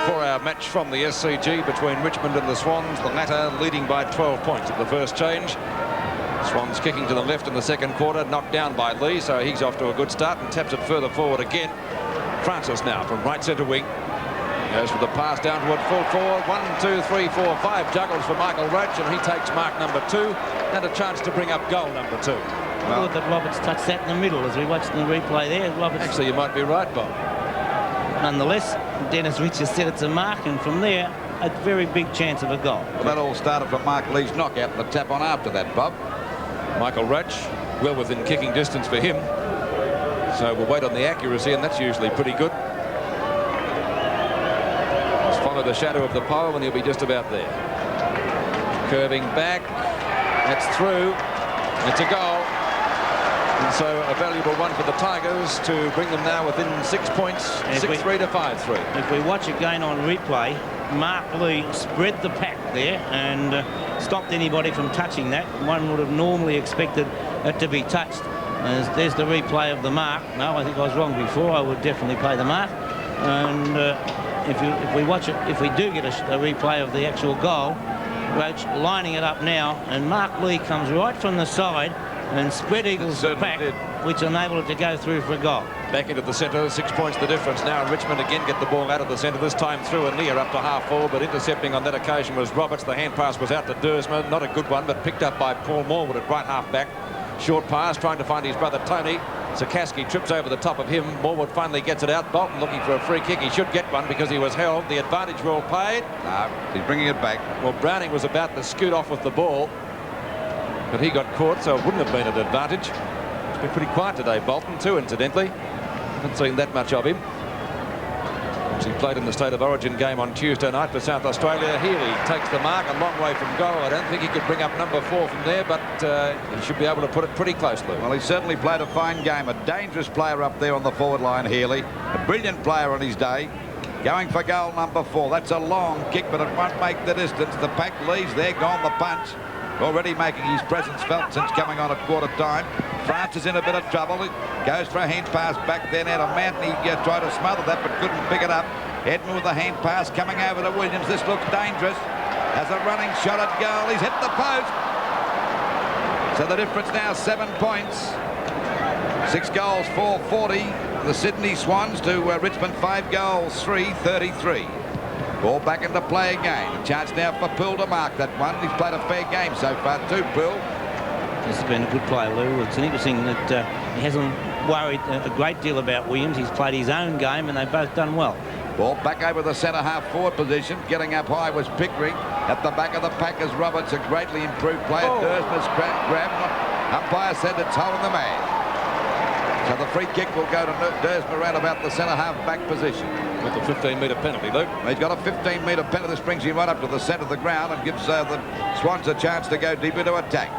4-hour match from the SCG between Richmond and the Swans, the latter leading by 12 points at the first change. Swans kicking to the left in the second quarter, knocked down by Lee, so he's off to a good start and taps it further forward again. Francis now from right centre wing. Goes for the pass down toward full forward. 1, 2, 3, 4, 5 juggles for Michael Roach, and he takes mark number 2 and a chance to bring up goal number 2. Well, look at Roberts touch that in the middle as we watch the replay there. Roberts. Actually, you might be right, Bob. Nonetheless, Dennis Richards said it's a mark, and from there, a very big chance of a goal. Well, that all started from Mark Lee's knockout and the tap on after that, Bob. Michael Roach, well within kicking distance for him. So we'll wait on the accuracy, and that's usually pretty good. Just follow the shadow of the pole, and he'll be just about there. Curving back. That's through. It's a goal. And so a valuable one for the Tigers to bring them now within 6 points, 6-3 to 5-3. If we watch again on replay, Mark Lee spread the pack there and stopped anybody from touching that. One would have normally expected it to be touched. There's the replay of the mark. No, I think I was wrong before. I would definitely play the mark. And if we watch it, if we do get a replay of the actual goal, Roach lining it up now, and Mark Lee comes right from the side and spread eagles the pack, which enabled it to go through for a goal. Back into the centre, 6 points the difference now, and Richmond again get the ball out of the centre, this time through and near up to half forward, but intercepting on that occasion was Roberts. The hand pass was out to Dersma, not a good one, but picked up by Paul Morwood at right half back. Short pass, trying to find his brother Tony. Sikorsky trips over the top of him. Morwood finally gets it out. Bolton looking for a free kick. He should get one because he was held. The advantage rule paid. No, he's bringing it back. Well, Browning was about to scoot off with the ball, but he got caught, so it wouldn't have been an advantage. It's been pretty quiet today, Bolton, too, incidentally. Haven't seen that much of him. He played in the State of Origin game on Tuesday night for South Australia. Healy takes the mark, a long way from goal. I don't think he could bring up number 4 from there, but he should be able to put it pretty closely. Well, he certainly played a fine game. A dangerous player up there on the forward line, Healy. A brilliant player on his day. Going for goal number 4. That's a long kick, but it won't make the distance. The pack leaves there, gone the punch. Already making his presence felt since coming on at quarter time. France is in a bit of trouble. It goes for a hand pass back there now to Manton. He tried to smother that but couldn't pick it up. Edmund with the hand pass coming over to Williams. This looks dangerous. Has a running shot at goal. He's hit the post. So the difference now 7 points. 6 goals, 4-40. The Sydney Swans to Richmond 5 goals, 3-33. Ball back into play again. A chance now for Poole to mark that one. He's played a fair game so far too, Poole. This has been a good play, Lou. It's interesting that he hasn't worried a great deal about Williams. He's played his own game and they've both done well. Ball back over the centre half forward position. Getting up high was Pickering. At the back of the pack is Roberts, a greatly improved player. Dersma's grabbed. Umpire said it's holding the man. So the free kick will go to Dersma around about the centre half back position. With the 15-metre penalty, Luke. He's got a 15-metre penalty. This brings him right up to the centre of the ground and gives the Swans a chance to go deep into attack.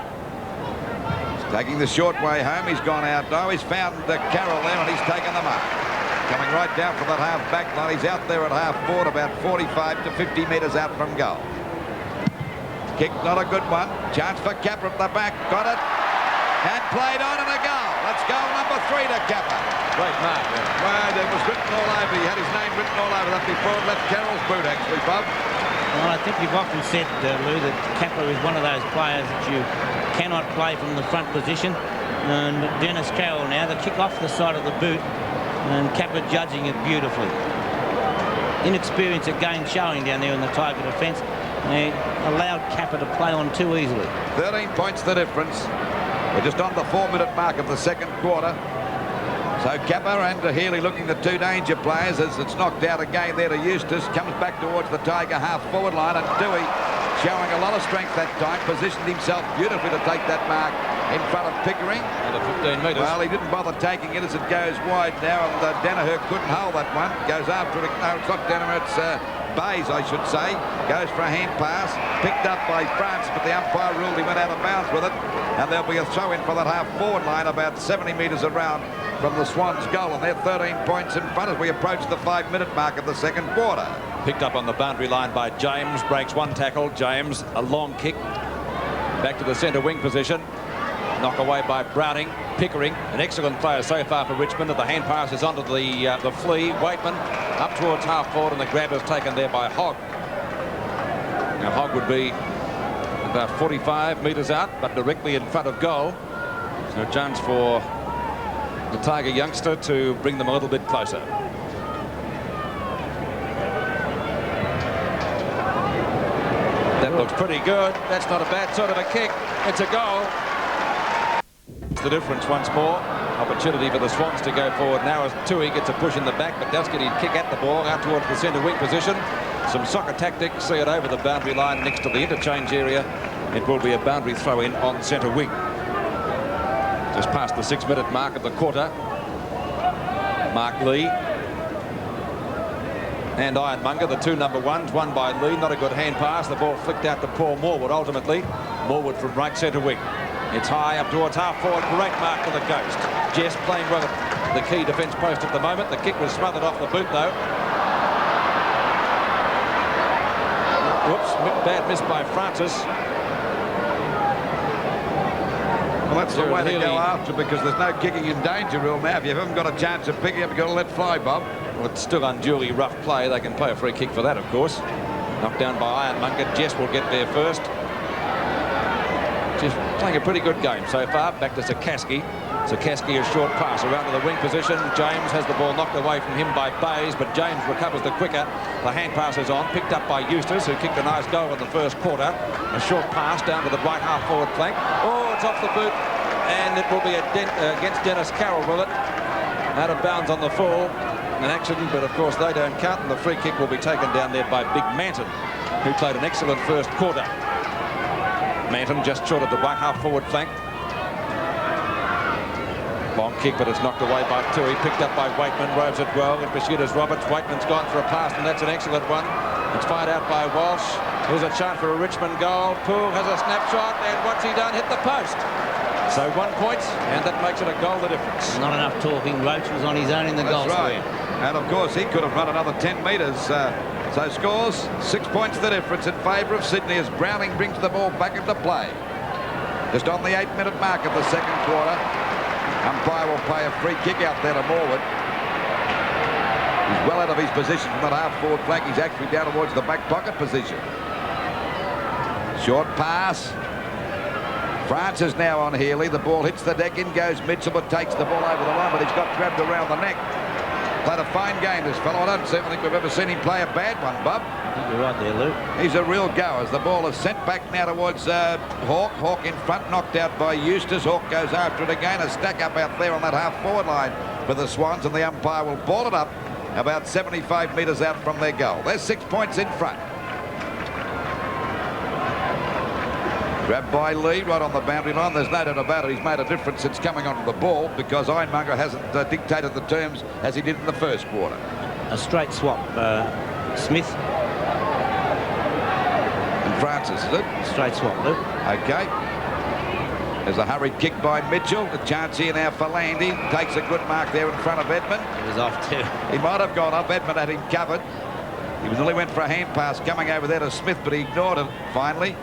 He's taking the short way home. He's gone out now. He's found Carroll there and he's taken the mark. Coming right down from that half back line. He's out there at half forward, about 45 to 50 metres out from goal. Kick, not a good one. Chance for Capper at the back. Got it. And played on and a goal. That's goal number 3 to Capper. Great mark. Yeah. Well, it was written all over. He had his name written all over that before it left Carroll's boot, actually, Bob. Well, I think you've often said, Lou, that Capper is one of those players that you cannot play from the front position. And Dennis Carroll now, the kick off the side of the boot, and Capper judging it beautifully. Inexperience again showing down there in the Tiger defence. They allowed Capper to play on too easily. 13 points the difference. We're just on the 4-minute mark of the second quarter. So Capper and Healy looking the 2 danger players as it's knocked out again there to Eustace. Comes back towards the Tiger half forward line, and Dewey showing a lot of strength that time. Positioned himself beautifully to take that mark in front of Pickering. Another 15 metres. Well, he didn't bother taking it as it goes wide now, and Danaher couldn't hold that one. Goes after it. No, it's not Danaher, it's Bays, I should say. Goes for a hand pass. Picked up by France, but the umpire ruled he went out of bounds with it. And there'll be a throw-in for that half-forward line about 70 metres around from the Swans' goal. And they're 13 points in front as we approach the 5-minute mark of the second quarter. Picked up on the boundary line by James. Breaks one tackle. James, a long kick. Back to the centre wing position. Knock away by Browning. Pickering, an excellent player so far for Richmond. The hand pass is onto the flea. Waitman Up towards half forward, and the grab is taken there by Hogg. Now Hogg would be about 45 metres out, but directly in front of goal. So a chance for the Tiger youngster to bring them a little bit closer. That looks pretty good. That's not a bad sort of a kick. It's a goal. It's the difference once more. Opportunity for the Swans to go forward now as Tui gets a push in the back, but does get his kick at the ball out towards the centre wing position. Some soccer tactics, see it over the boundary line next to the interchange area. It will be a boundary throw in on centre wing. Just past the 6-minute mark of the quarter. Mark Lee and Ironmonger, the two number ones, one by Lee. Not a good hand pass. The ball flicked out to Paul Morwood ultimately. Morwood from right centre wing. It's high up towards half forward. Great mark for the Ghost. Jess playing well at the key defence post at the moment. The kick was smothered off the boot though. Whoops, bad miss by Francis. Well, that's the way to go after, because there's no kicking in danger rule now. If you haven't got a chance of picking up, you've got to let fly, Bob. Well, it's still unduly rough play. They can play a free kick for that, of course. Knocked down by Ironmonger. Jess will get there first. Just playing a pretty good game so far. Back to Sakaski. Sakaski, a short pass around to the wing position. James has the ball knocked away from him by Bays, but James recovers the quicker. The hand pass is on, picked up by Eustace, who kicked a nice goal in the first quarter. A short pass down to the right half forward flank. Oh, it's off the boot, and it will be against Dennis Carroll, will it? Out of bounds on the full. An accident, but of course they don't count, and the free kick will be taken down there by Big Manton, who played an excellent first quarter. Manton just short of the right half forward flank. Long kick, but it's knocked away by Tui. Picked up by Waitman, roves it well. In pursuit is Roberts. Waitman's gone for a pass, and that's an excellent one. It's fired out by Walsh. Here's a chance for a Richmond goal. Poole has a snapshot, and what's he done? Hit the post. So 1 point, and that makes it a goal the difference. Not enough talking. Roach was on his own in the goal square. And of course he could have run another 10 metres. So scores 6 points the difference in favour of Sydney as Browning brings the ball back into play. Just on the 8-minute mark of the second quarter. Umpire will play a free kick out there to Morwood. He's well out of his position from that half-forward flank. He's actually down towards the back pocket position. Short pass. Francis now on Healy. The ball hits the deck. In goes Mitchell, but takes the ball over the line, but he's got grabbed around the neck. Played a fine game, this fellow. I don't certainly think we've ever seen him play a bad one, Bob. I think you're right there, Luke. He's a real goer as the ball is sent back now towards Hawke. Hawke in front, knocked out by Eustace. Hawke goes after it again. A stack up out there on that half-forward line for the Swans, and the umpire will ball it up about 75 metres out from their goal. There's 6 points in front. Grabbed by Lee right on the boundary line. There's no doubt about it. He's made a difference since coming onto the ball because Ironmonger hasn't dictated the terms as he did in the first quarter. A straight swap. Smith. And Francis, is it? Straight swap, Luke. Okay. There's a hurried kick by Mitchell. The chance here now for Landy. Takes a good mark there in front of Edmund. He was off too. He might have gone up. Edmund had him covered. He nearly went for a hand pass coming over there to Smith, but he ignored it finally.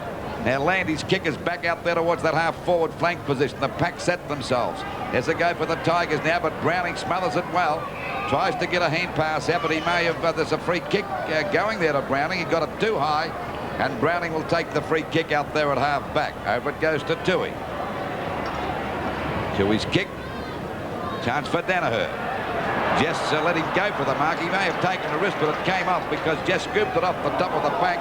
Now Landy's kick is back out there towards that half-forward flank position. The pack set themselves. There's a go for the Tigers now, but Browning smothers it well. Tries to get a hand pass out, but he may have... there's a free kick going there to Browning. He got it too high, and Browning will take the free kick out there at half-back. Over it goes to Tui. Tui's kick. Chance for Danaher. Jess let him go for the mark. He may have taken the risk, but it came off because Jess scooped it off the top of the pack.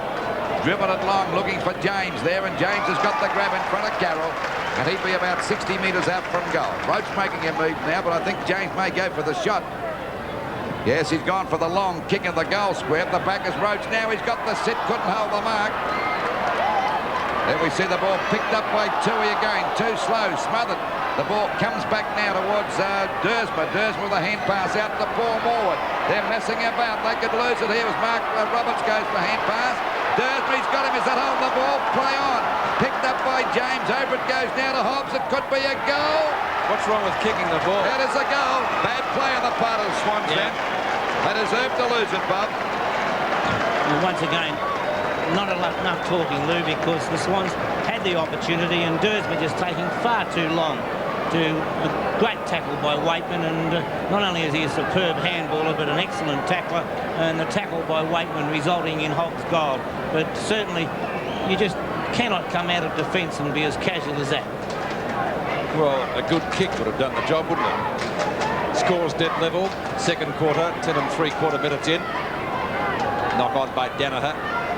Driven it long, looking for James there, and James has got the grab in front of Carroll, and he'd be about 60 metres out from goal. Roach making a move now, but I think James may go for the shot. Yes, he's gone for the long kick in the goal square. The back is Roach now. He's got the sit, couldn't hold the mark. Then we see the ball picked up by Tui again. Too slow, smothered. The ball comes back now towards Dersma. Dersma with a hand pass out to Paul Morwood. They're messing about. They could lose it here as Mark Roberts goes for hand pass. Dersby's got him. Is that holding the ball? Play on. Picked up by James. Over it goes now to Hobbs. It could be a goal. What's wrong with kicking the ball? That is a goal. Bad play on the part of the Swans then. They deserve to lose it, Bob. Well, once again, not enough talking, Lou, because the Swans had the opportunity and Dersby just taking far too long. to a great tackle by Waitman, and not only is he a superb handballer, but an excellent tackler, and the tackle by Waitman resulting in Hogg's goal. But certainly, you just cannot come out of defence and be as casual as that. Well, a good kick would have done the job, wouldn't it? Scores dead level. Second quarter, 10 3/4 minutes in. Knock on by Danaher.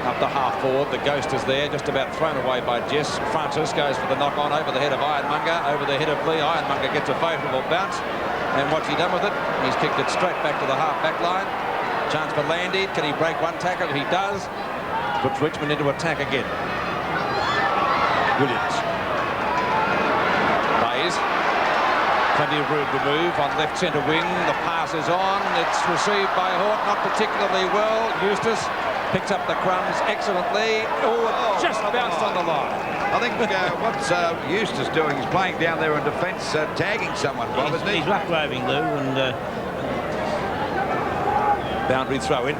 Up to half forward. The ghost is there, just about thrown away by Jess. Francis goes for the knock on over the head of Ironmonger, over the head of Lee. Ironmonger gets a favourable bounce. And what's he done with it? He's kicked it straight back to the half-back line. Chance for Landy. Can he break one tackle? He does. Puts Richmond into attack again. Williams. Bays. Plenty of room to move on left centre wing. The pass is on. It's received by Hort, not particularly well. Eustace picks up the crumbs excellently. Oh, just bounced on the line. I think what's Eustace doing is playing down there in defence, tagging someone, Bob, isn't he? He's rough roving, Lou, and boundary throw in.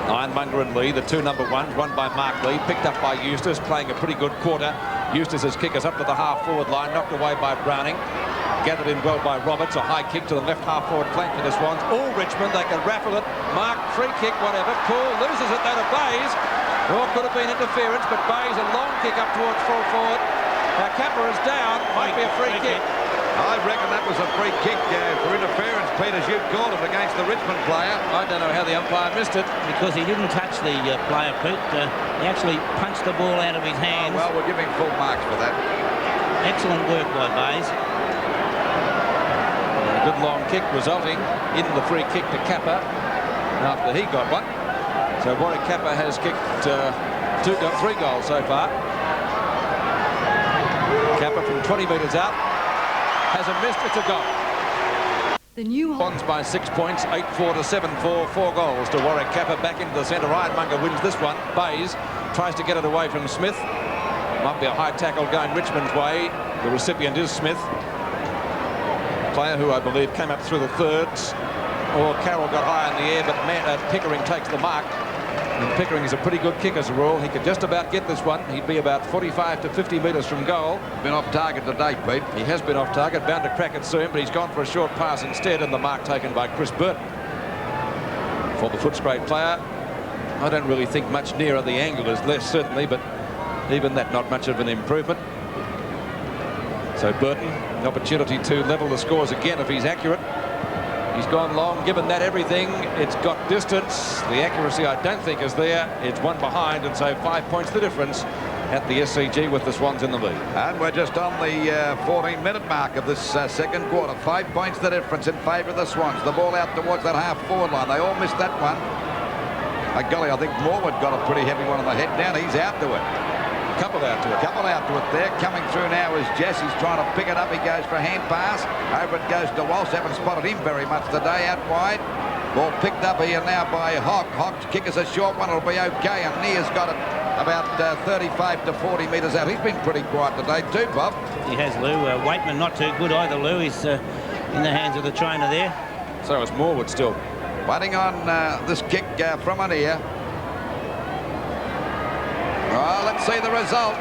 Ironmonger and Lee, the two number ones, one by Mark Lee, picked up by Eustace, playing a pretty good quarter. Eustace's kick is up to the half-forward line, knocked away by Browning. Gathered in well by Roberts, a high kick to the left half-forward flank for the Swans. All Richmond, they can raffle it. Mark, free kick, whatever. Cool, loses it though to Bays. Oh, could have been interference, but Bays, a long kick up towards full forward. Now Kappa is down, might be a free kick. I reckon that was a free kick for interference, Peters. You called it against the Richmond player. I don't know how the umpire missed it. Because he didn't touch the player, Pete. He actually punched the ball out of his hands. Oh, well, we'll give him full marks for that. Excellent work by Bays. A good long kick resulting in the free kick to Kappa after he got one. So Warwick Kappa has kicked 3 goals so far. Kappa from 20 metres out hasn't missed. It's a goal. The new Bonds by 6 points, 8-4 to 7-4, 4 goals to Warwick Kappa. Back into the centre. Ironmonger wins this one. Bays tries to get it away from Smith. Might be a high tackle going Richmond's way. The recipient is Smith. Player who I believe came up through the thirds. Or Carroll got high in the air, but Pickering takes the mark. And Pickering is a pretty good kick as a rule. He could just about get this one. He'd be about 45 to 50 metres from goal. Been off target today, Pete. He has been off target, bound to crack it soon, but he's gone for a short pass instead, and the mark taken by Chris Burton. For the Footscray player, I don't really think much nearer the angle is less, certainly, but even that, not much of an improvement. So Burton, the opportunity to level the scores again if he's accurate. He's gone long, given that everything. It's got distance. The accuracy I don't think is there. It's one behind, and so 5 points the difference at the SCG with the Swans in the lead. And we're just on the 14-minute mark of this second quarter. 5 points the difference in favour of the Swans. The ball out towards that half-forward line. They all missed that one. Golly, I think Morwood got a pretty heavy one on the head down. He's out to it. Couple out to it. Couple out to it there. Coming through now is Jess. He's trying to pick it up. He goes for a hand pass. Over it goes to Walsh. Haven't spotted him very much today. Out wide. Ball picked up here now by Hogg. Hogg's kick is a short one. It'll be okay. And Near's got it about 35 to 40 metres out. He's been pretty quiet today too, Bob. He has, Lou. Waitman not too good either, Lou. He's in the hands of the trainer there. So is Morwood still. Waiting on this kick from an ear. Well, let's see the result.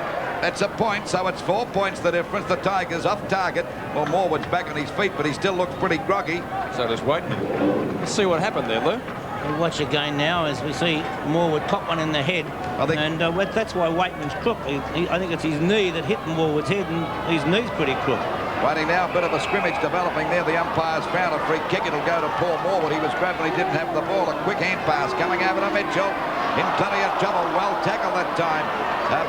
It's a point, so it's 4 points the difference. The Tigers off target. Well, Morwood's back on his feet, but he still looks pretty groggy. So does Waitman. Let's see what happened there, Lou. We'll watch again now as we see Morwood cop one in the head. And that's why Waitman's crook. I think it's his knee that hit Morwood's head, and his knee's pretty crook. Waiting now, a bit of a scrimmage developing there. The umpire's found a free kick. It'll go to Paul Morwood. He was grabbed, but he didn't have the ball. A quick hand pass coming over to Mitchell. In plenty of trouble. Well tackled that time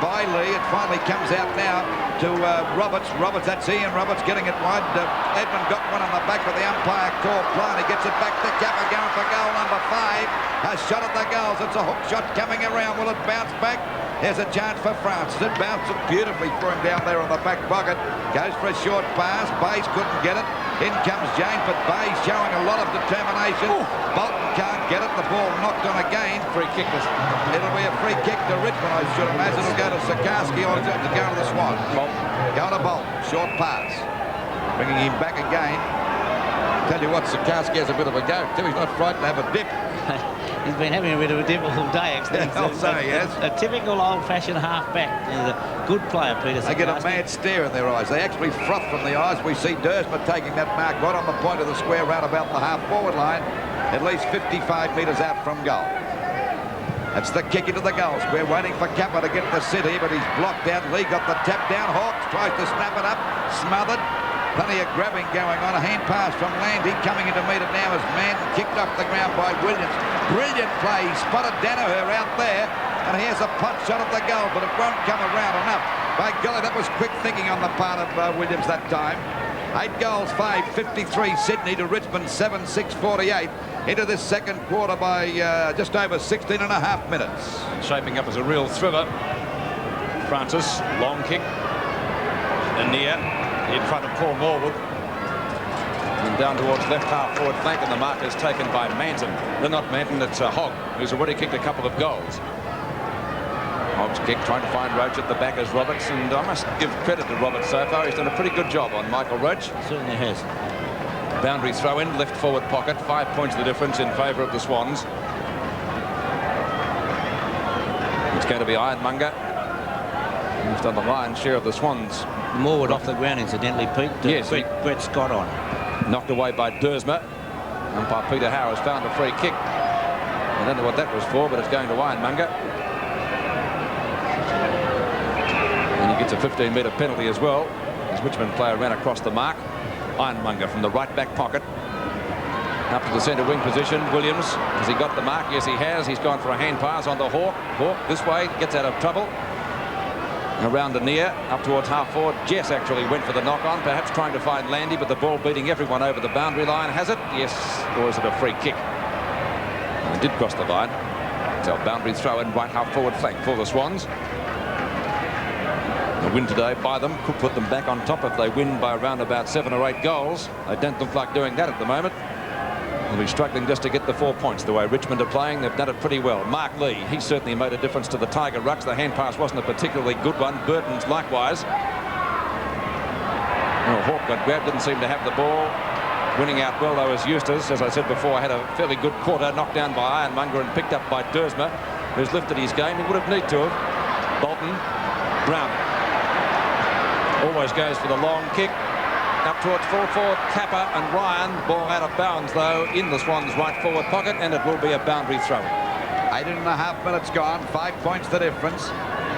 by Lee. It finally comes out now to Roberts. That's Ian Roberts getting it wide. Edmund got one on the back, but the umpire called play. He gets it back to Kappa, going for goal number 5. A shot at the goals. It's a hook shot coming around. Will it bounce back? There's a chance for France. It bounced beautifully for him down there on the back pocket. Goes for a short pass. Bays couldn't get it. In comes James, but Bays showing a lot of determination. Ooh. Bolton can't get it. The ball knocked on again. Free kick. It'll be a free kick to Richmond, I should imagine. It'll go to Sikorsky or to go to the Swans. Go to Bolton. Short pass. Bringing him back again. Tell you what, Sikorsky has a bit of a go too. He's not frightened to have a dip. He's been having a bit of a difficult day, actually. I'll say, yes. A typical old-fashioned half-back. He's a good player, Peter. They get a mad stare in their eyes. They actually froth from the eyes. We see Dursma taking that mark right on the point of the square, round about the half-forward line, at least 55 metres out from goal. That's the kick into the goal square, waiting for Kappa to get the city, but he's blocked out. Lee got the tap down. Hawkes tries to snap it up, smothered. Plenty of grabbing going on. A hand pass from Landy coming into meet it now as Manton kicked off the ground by Williams. Brilliant play. He spotted Danaher out there, and he has a punch shot at the goal, but it won't come around enough. By golly, that was quick thinking on the part of Williams that time. 8 goals, 5-53 Sydney to Richmond 7-6-48 into this second quarter by just over 16 and a half minutes. Shaping up as a real thriller. Francis, long kick. Anir in front of Paul Morwood. And down towards left half forward flank, and the mark is taken by Manton. No, not Manton, it's Hogg, who's already kicked a couple of goals. Hogg's kick, trying to find Roach at the back as Roberts, and I must give credit to Roberts so far. He's done a pretty good job on Michael Roach. Certainly has. Boundary throw in, left forward pocket, 5 points the difference in favour of the Swans. It's going to be Ironmonger. He's done the lion's share of the Swans. Morwood off the ground, incidentally, Pete. Yes, Brett Scott on. Knocked away by Dursma. Umpire Peter Howe has found a free kick. I don't know what that was for, but it's going to Ironmonger. And he gets a 15-metre penalty as well. His Richmond player ran across the mark. Ironmonger from the right back pocket. Up to the centre wing position. Williams, has he got the mark? Yes, he has. He's gone for a hand pass on the Hawk. Hawk this way, gets out of trouble. Around the near, up towards half forward. Jess actually went for the knock-on, perhaps trying to find Landy, but the ball beating everyone over the boundary line. Has it? Yes. Or is it a free kick? And it did cross the line. So a boundary throw in right half forward flank for the Swans. The win today by them could put them back on top if they win by around about 7 or 8 goals. They don't look like doing that at the moment. They'll be struggling just to get the 4 points. The way Richmond are playing, they've done it pretty well. Mark Lee, he certainly made a difference to the Tiger Rucks. The hand pass wasn't a particularly good one. Burton's likewise. Well, Hawke got grabbed, didn't seem to have the ball. Winning out well, though, as Eustace, as I said before, had a fairly good quarter, knocked down by Ironmonger and picked up by Dursma, who's lifted his game. He would have need to have. Bolton, Brown. Always goes for the long kick. Up towards full forward, Kappa and Ryan. Ball out of bounds, though, in the Swans' right forward pocket, and it will be a boundary throw. 8.5 minutes gone, 5 points the difference.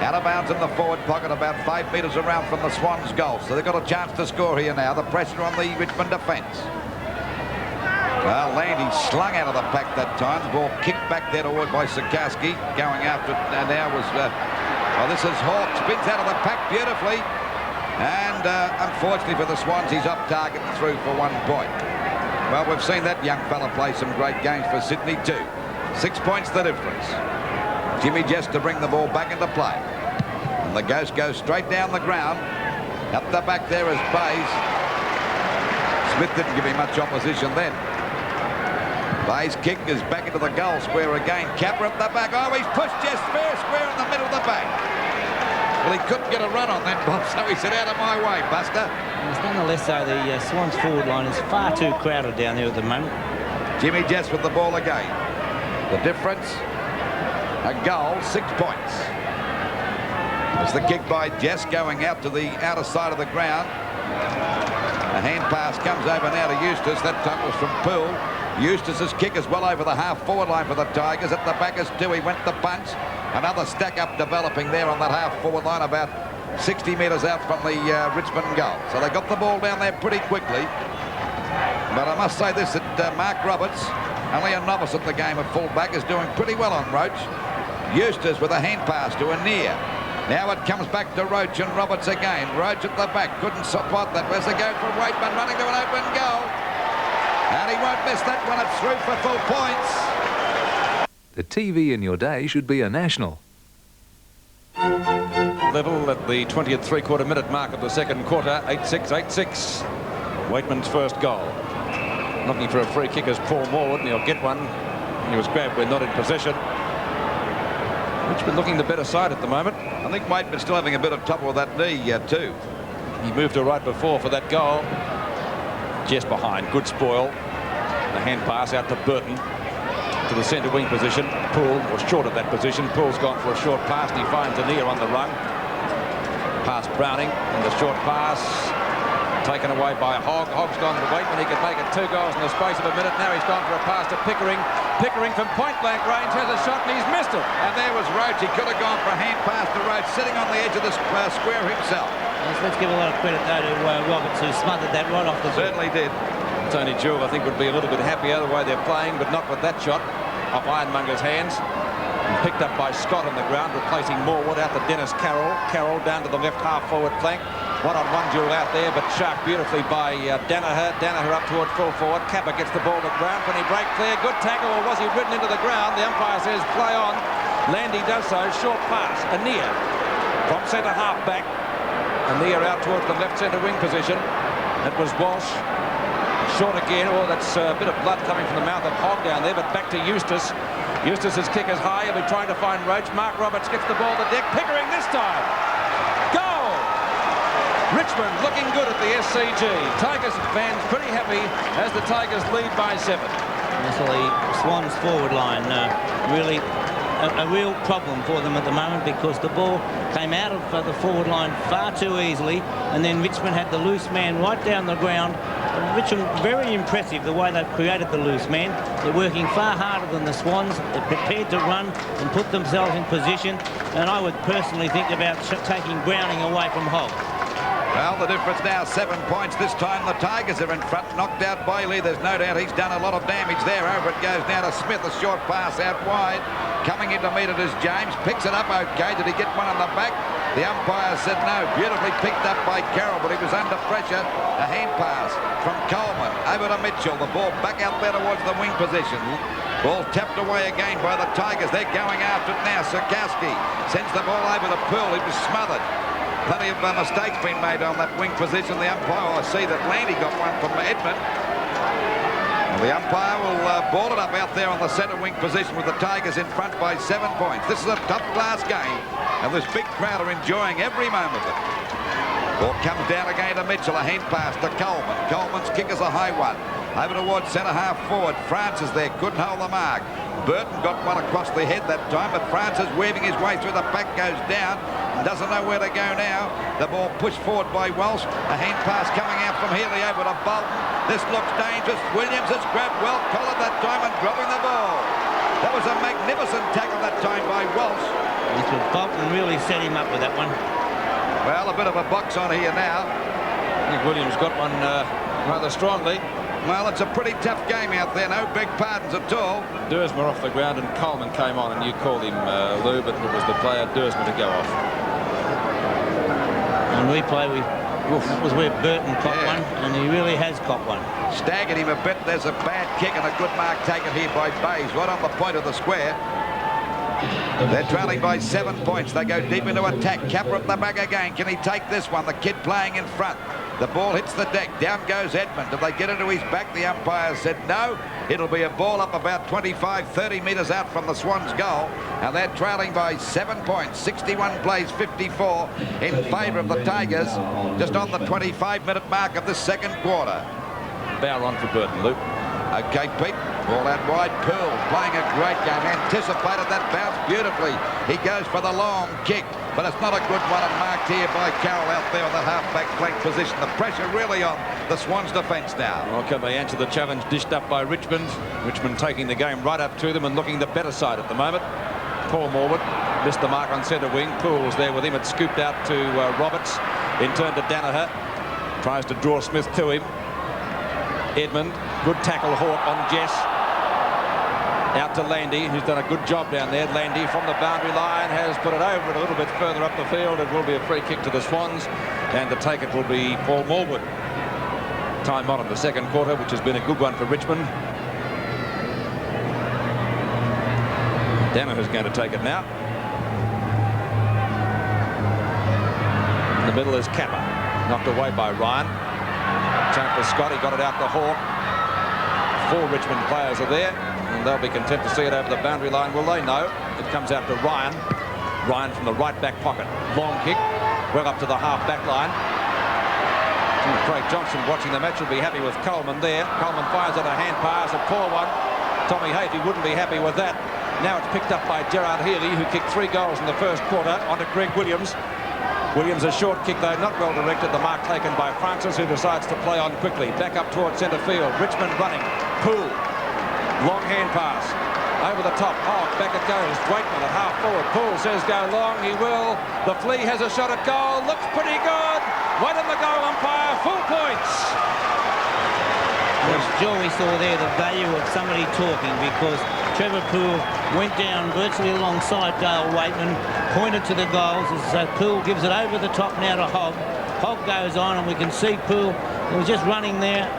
Out of bounds in the forward pocket, about 5 metres around from the Swans' goal. So they've got a chance to score here now. The pressure on the Richmond defence. Well, Landy slung out of the pack that time. Ball kicked back there toward by Sikowski. Going after it now was... well, this is Hawke. Spins out of the pack beautifully. And unfortunately for the Swans, he's up target and through for 1 point. Well, we've seen that young fella play some great games for Sydney too. 6 points the difference. Jimmy Jess to bring the ball back into play. And the Ghost goes straight down the ground. Up the back there is Bays. Smith didn't give him much opposition then. Bays' kick is back into the goal square again. Capper up the back. Oh, he's pushed Jess fair square in the middle of the back. Well, he couldn't get a run on that, Bob, so he said, out of my way, Buster. Nonetheless, though, the Swans forward line is far too crowded down there at the moment. Jimmy Jess with the ball again. The difference, a goal, 6 points. It's the kick by Jess going out to the outer side of the ground. A hand pass comes over now to Eustace. That time was from Poole. Eustace's kick is well over the half-forward line for the Tigers. At the back is Dewey, went the punch. Another stack-up developing there on that half-forward line, about 60 metres out from the Richmond goal. So they got the ball down there pretty quickly. But I must say this, that Mark Roberts, only a novice at the game of full-back, is doing pretty well on Roach. Eustace with a hand pass to Anir. Now it comes back to Roach and Roberts again. Roach at the back, couldn't spot that. Where's the go from Waitman, running to an open goal. And he won't miss that one. It's through for full points. The TV in your day should be a national. Level at the 20th three-quarter minute mark of the second quarter. 8-6, 8-6. Waitman's first goal. Looking for a free kick as Paul Morwood, and he'll get one. He was grabbed. We're not in possession. Richmond looking the better side at the moment. I think Waitman's still having a bit of trouble with that knee too. He moved her right before for that goal. Just behind. Good spoil. The hand pass out to Burton. to the centre wing position. Poole was short of that position. Poole's gone for a short pass and he finds Anea on the run. Past Browning and the short pass taken away by Hogg. Hogg's gone to wait when he could make it 2 goals in the space of a minute. Now he's gone for a pass to Pickering. Pickering from point-blank range has a shot and he's missed it. And there was Roach. He could have gone for a hand pass to Roach, sitting on the edge of the square himself. Yes, let's give a lot of credit, though, to Roberts, who smothered that right off the ball. Certainly did. Tony Jewell, I think, would be a little bit happier the way they're playing, but not with that shot off Ironmonger's hands. And picked up by Scott on the ground, replacing Morwood out to Dennis Carroll. Carroll down to the left half-forward flank. One-on-one duel out there, but sharp beautifully by Danaher. Danaher up toward full forward. Capper gets the ball to ground. Can he break clear? Good tackle, or was he ridden into the ground? The umpire says play on. Landy does so. Short pass. Anea from centre half back. Anea out towards the left centre wing position. It was Walsh. Short again. Oh, that's a bit of blood coming from the mouth of Hogg down there, but back to Eustace. Eustace's kick is high. He'll be trying to find Roach. Mark Roberts gets the ball to deck. Pickering this time. Goal! Richmond looking good at the SCG. Tigers fans pretty happy as the Tigers lead by 7. That's the Swans forward line. Really a real problem for them at the moment, because the ball came out of the forward line far too easily, and then Richmond had the loose man right down the ground. Richmond, very impressive the way they've created the loose man. They're working far harder than the Swans. They're prepared to run and put themselves in position, and I would personally think about taking Browning away from Hogg. Well, the difference now, 7 points. This time the Tigers are in front. Knocked out Bailey. There's no doubt he's done a lot of damage there. Over it goes now to Smith. A short pass out wide. Coming in to meet it is James. Picks it up okay. Did he get one on the back? The umpire said no. Beautifully picked up by Carroll, but he was under pressure. A hand pass from Coleman over to Mitchell. The ball back out there towards the wing position. Ball tapped away again by the Tigers. They're going after it now. Sikowski sends the ball over to Poole. He was smothered. Plenty of mistakes been made on that wing position. The umpire, I see that Landy got one from Edmund. The umpire will ball it up out there on the centre wing position with the Tigers in front by 7 points. This is a top-class game, and this big crowd are enjoying every moment of it. Ball comes down again to Mitchell. A hand pass to Coleman. Coleman's kick is a high one. Over towards centre half forward. Francis there couldn't hold the mark. Burton got one across the head that time, but Francis weaving his way through the pack goes down and doesn't know where to go now. The ball pushed forward by Walsh. A hand pass coming out from Healy over to Bolton. This looks dangerous. Williams has grabbed well, collared that time and dropping the ball. That was a magnificent tackle that time by Walsh. Bolton really set him up with that one. Well, a bit of a box on here now. I think Williams got one rather strongly. Well, it's a pretty tough game out there. No big pardons at all. Duursma off the ground and Coleman came on, and you called him Lou, but it was the player Duursma to go off. On replay, that was where Burton caught one, and he really has caught one. Staggered him a bit. There's a bad kick and a good mark taken here by Bays, right on the point of the square. They're trailing by 7 points. They go deep into attack. Capper at the back again. Can he take this one? The kid playing in front. The ball hits the deck. Down goes Edmund. Did they get into his back? The umpire said no. It'll be a ball up about 25, 30 metres out from the Swans' goal. And they're trailing by 7 points. 61 plays 54 in favour of the Tigers. Just on the 25-minute mark of the second quarter. Bower on for Burton, Luke. Okay, Pete. Ball out wide. Poole playing a great game. Anticipated that bounce beautifully. He goes for the long kick, but it's not a good one, and marked here by Carroll out there on the half-back flank position. The pressure really on the Swans' defence now. Well, can they answer the challenge dished up by Richmond? Richmond taking the game right up to them and looking the better side at the moment. Paul Morwood missed the mark on centre wing. Poole's there with him. It's scooped out to Roberts. In turn to Danaher. Tries to draw Smith to him. Edmund, good tackle, Hawke on Jess. Out to Landy, who's done a good job down there. Landy from the boundary line has put it over it a little bit further up the field. It will be a free kick to the Swans, and to take it will be Paul Morwood. Time on in the second quarter, which has been a good one for Richmond. Danaher's going to take it now. In the middle is Capper, knocked away by Ryan. Chunk for Scott, he got it out to Hawke. 4 Richmond players are there, and they'll be content to see it over the boundary line. Will they? No. It comes out to Ryan. Ryan from the right back pocket. Long kick, well up to the half back line. Craig Johnson watching the match will be happy with Coleman there. Coleman fires out a hand pass, a poor one. Tommy Havey wouldn't be happy with that. Now it's picked up by Gerard Healy, who kicked 3 goals in the first quarter, onto Greg Williams. Williams, a short kick, though, not well directed. The mark taken by Francis, who decides to play on quickly. Back up towards centre field. Richmond running. Poole. Long hand pass. Over the top. Oh, back it goes. Waitman at half forward. Poole says go long. He will. The Flea has a shot at goal. Looks pretty good. Wait on the goal umpire. Full points. Well, Joey saw there the value of somebody talking, because Trevor Poole went down virtually alongside Dale Waitman, pointed to the goals, as Poole gives it over the top now to Hogg. Hogg goes on, and we can see Poole, he was just running there,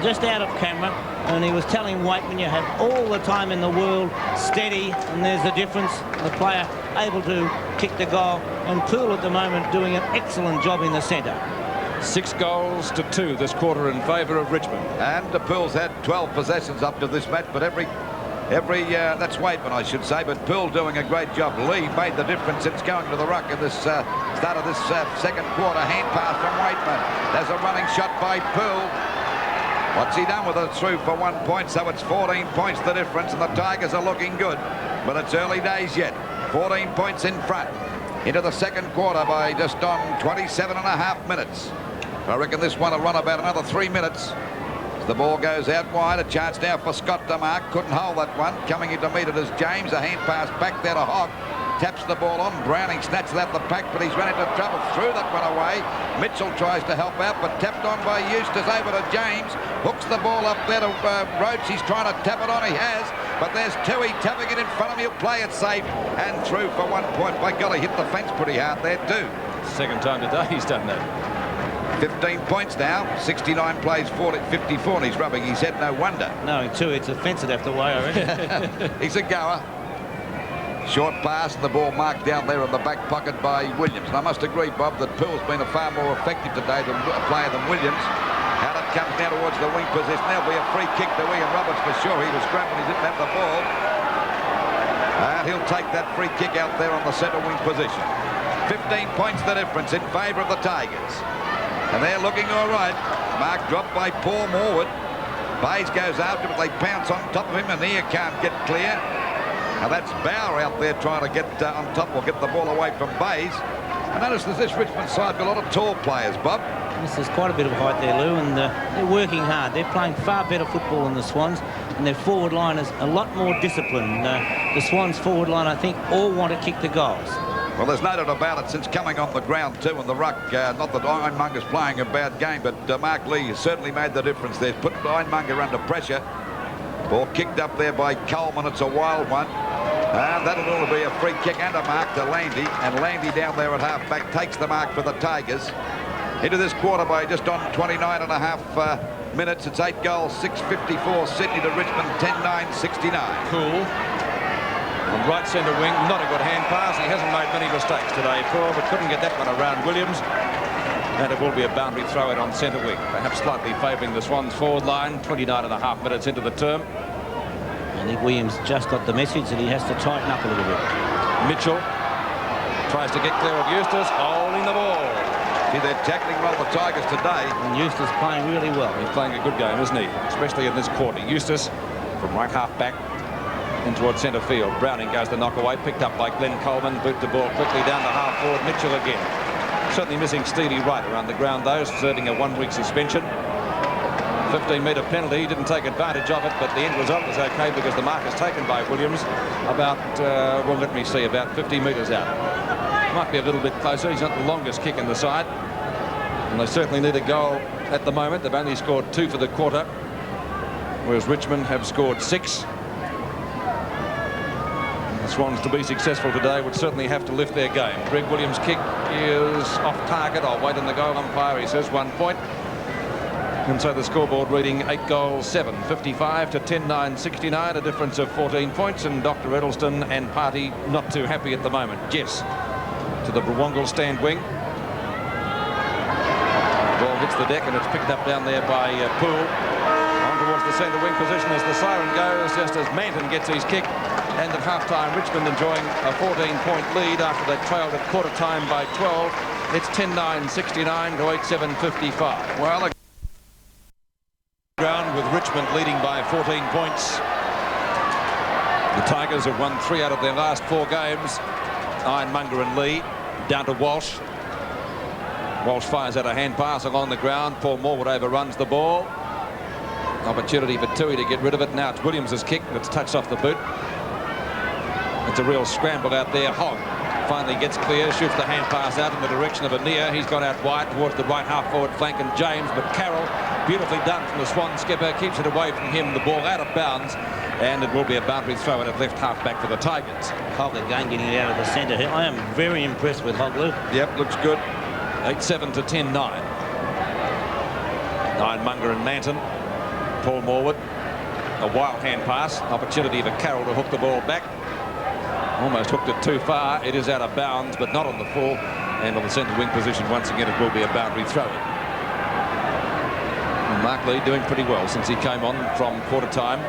just out of camera, and he was telling Waitman, you have all the time in the world, steady, and there's the difference. The player able to kick the goal, and Poole at the moment doing an excellent job in the centre. 6 goals to 2 this quarter in favour of Richmond. And Poole's had 12 possessions up to this match, but every that's Waitman, I should say, but Poole doing a great job. Lee made the difference since going to the ruck in this start of this second quarter. Hand pass from Waitman. There's a running shot by Poole. What's he done with it? Through for 1 point, so it's 14 points the difference, and the Tigers are looking good, but it's early days yet. 14 points in front into the second quarter by just on 27.5 minutes. I reckon this one will run about another 3 minutes. The ball goes out wide. A chance now for Scott to mark. Couldn't hold that one. Coming in to meet it is James. A hand pass back there to Hogg. Taps the ball on. Browning snatches out the pack, but he's run into trouble. Threw that one away. Mitchell tries to help out, but tapped on by Eustace over to James. Hooks the ball up there to Roach. He's trying to tap it on. He has, but there's Tui tapping it in front of him. He'll play it safe and through for 1 point. By golly, hit the fence pretty hard there too. Second time today he's done that. 15 points now. 69 plays 54, and he's rubbing his head. No wonder. No, too, it's a fence that have to weigh, I reckon. He's a goer. Short pass, and the ball marked down there in the back pocket by Williams. And I must agree, Bob, that Poole's been a far more effective today player than Williams. Out it comes now towards the wing position. There'll be a free kick to Ian Roberts for sure. He was grabbed when he didn't have the ball. And he'll take that free kick out there on the centre wing position. 15 points the difference in favour of the Tigers. And they're looking all right. Mark dropped by Paul Morwood. Bayes goes after him, but they pounce on top of him, and here can't get clear. Now that's Bauer out there trying to get on top or get the ball away from Bayes. I notice that this Richmond side got a lot of tall players, Bob. Yes, there's quite a bit of height there, Lou, and they're working hard. They're playing far better football than the Swans, and their forward line is a lot more disciplined. The Swans forward line, I think, all want to kick the goals. Well, there's no doubt about it since coming on the ground too in the ruck. Not that Ironmonger's playing a bad game, but Mark Lee has certainly made the difference there. Put Ironmonger under pressure. Ball kicked up there by Coleman. It's a wild one. And that'll only be a free kick and a mark to Landy. And Landy down there at half-back takes the mark for the Tigers. Into this quarter by just on 29.5 minutes. It's 8 goals, 6:54 Sydney to Richmond, 10-9, 69. Cool. On right centre wing, not a good hand pass. He hasn't made many mistakes today, Paul, but couldn't get that one around Williams. And it will be a boundary throw in on centre wing, perhaps slightly favouring the Swans forward line. 29.5 minutes into the term. I think Williams just got the message that he has to tighten up a little bit. Mitchell tries to get clear of Eustace, holding the ball. See, they're tackling well the Tigers today. And Eustace playing really well. He's playing a good game, isn't he? Especially in this quarter. Eustace from right half back in towards centre field. Browning goes the knock away, picked up by Glenn Coleman. Boot the ball quickly down to half forward. Mitchell again. Certainly missing Stevie Wright around the ground, though, serving a 1-week suspension. 15-metre penalty. He didn't take advantage of it, but the end result was okay because the mark is taken by Williams about, well, let me see, about 50 metres out. Might be a little bit closer. He's not the longest kick in the side. And they certainly need a goal at the moment. They've only scored 2 for the quarter, whereas Richmond have scored 6. The Swans, to be successful today, would certainly have to lift their game. Greg Williams' kick is off target. I'll wait on the goal umpire. He says 1 point. And so the scoreboard reading 8 goals, 7, 55 to 10-9, 69, a difference of 14 points. And Dr. Edelston and party not too happy at the moment. Jess to the Wongal stand wing. Ball hits the deck and it's picked up down there by Poole. On towards the centre wing position as the siren goes, just as Manton gets his kick. And at half-time, Richmond enjoying a 14-point lead after they trailed at quarter-time by 12. It's 10-9, 69 to 8-7, 55. Well, Ground with Richmond leading by 14 points. The Tigers have won 3 out of their last 4 games. Ironmonger and Lee down to Walsh. Walsh fires out a hand pass along the ground. Paul Morwood overruns the ball. Opportunity for Toohey to get rid of it. Now it's Williams' kick that's touched off the boot. It's a real scramble out there. Hogg finally gets clear, shoots the hand pass out in the direction of Anea. He's gone out wide towards the right half-forward flank, and James, but Carroll, beautifully done from the Swan skipper, keeps it away from him. The ball out of bounds, and it will be a boundary throw in at left half-back for the Tigers. Hogg again getting it out of the centre here. I am very impressed with Hogg, Lou. Yep, looks good. 8-7 to 10-9. Ironmonger and Manton. Paul Morwood. A wild hand pass. Opportunity for Carroll to hook the ball back. Almost hooked it too far. It is out of bounds, but not on the full. And on the centre wing position, once again, it will be a boundary throw. Mark Lee doing pretty well since he came on from quarter time.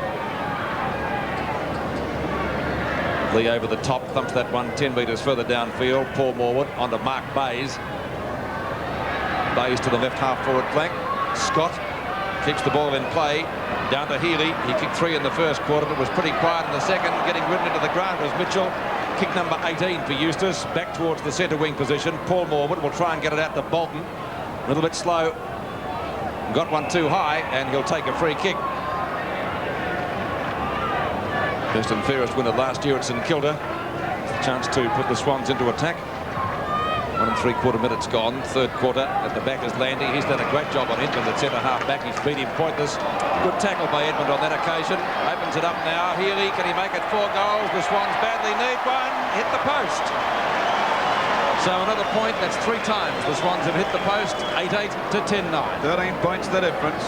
Lee over the top, thumps that one 10 metres further downfield. Paul Morwood onto Mark Bayes. Bayes to the left half-forward flank. Scott keeps the ball in play. Down to Healy. He kicked 3 in the first quarter, but was pretty quiet in the second. Getting ridden into the ground was Mitchell. Kick number 18 for Eustace. Back towards the centre wing position. Paul Morwood will try and get it out to Bolton. A little bit slow. Got one too high, and he'll take a free kick. Best and fairest winner last year at St Kilda. Chance to put the Swans into attack. 1 3/4 minutes gone. Third quarter at the back is Landy. He's done a great job on Edmund at centre half back. He's beat him pointless. Good tackle by Edmund on that occasion. Opens it up now. Healy, can he make it 4 goals? The Swans badly need one. Hit the post. So another point. That's 3 times the Swans have hit the post. 8-8 to 10-9. 13 points the difference.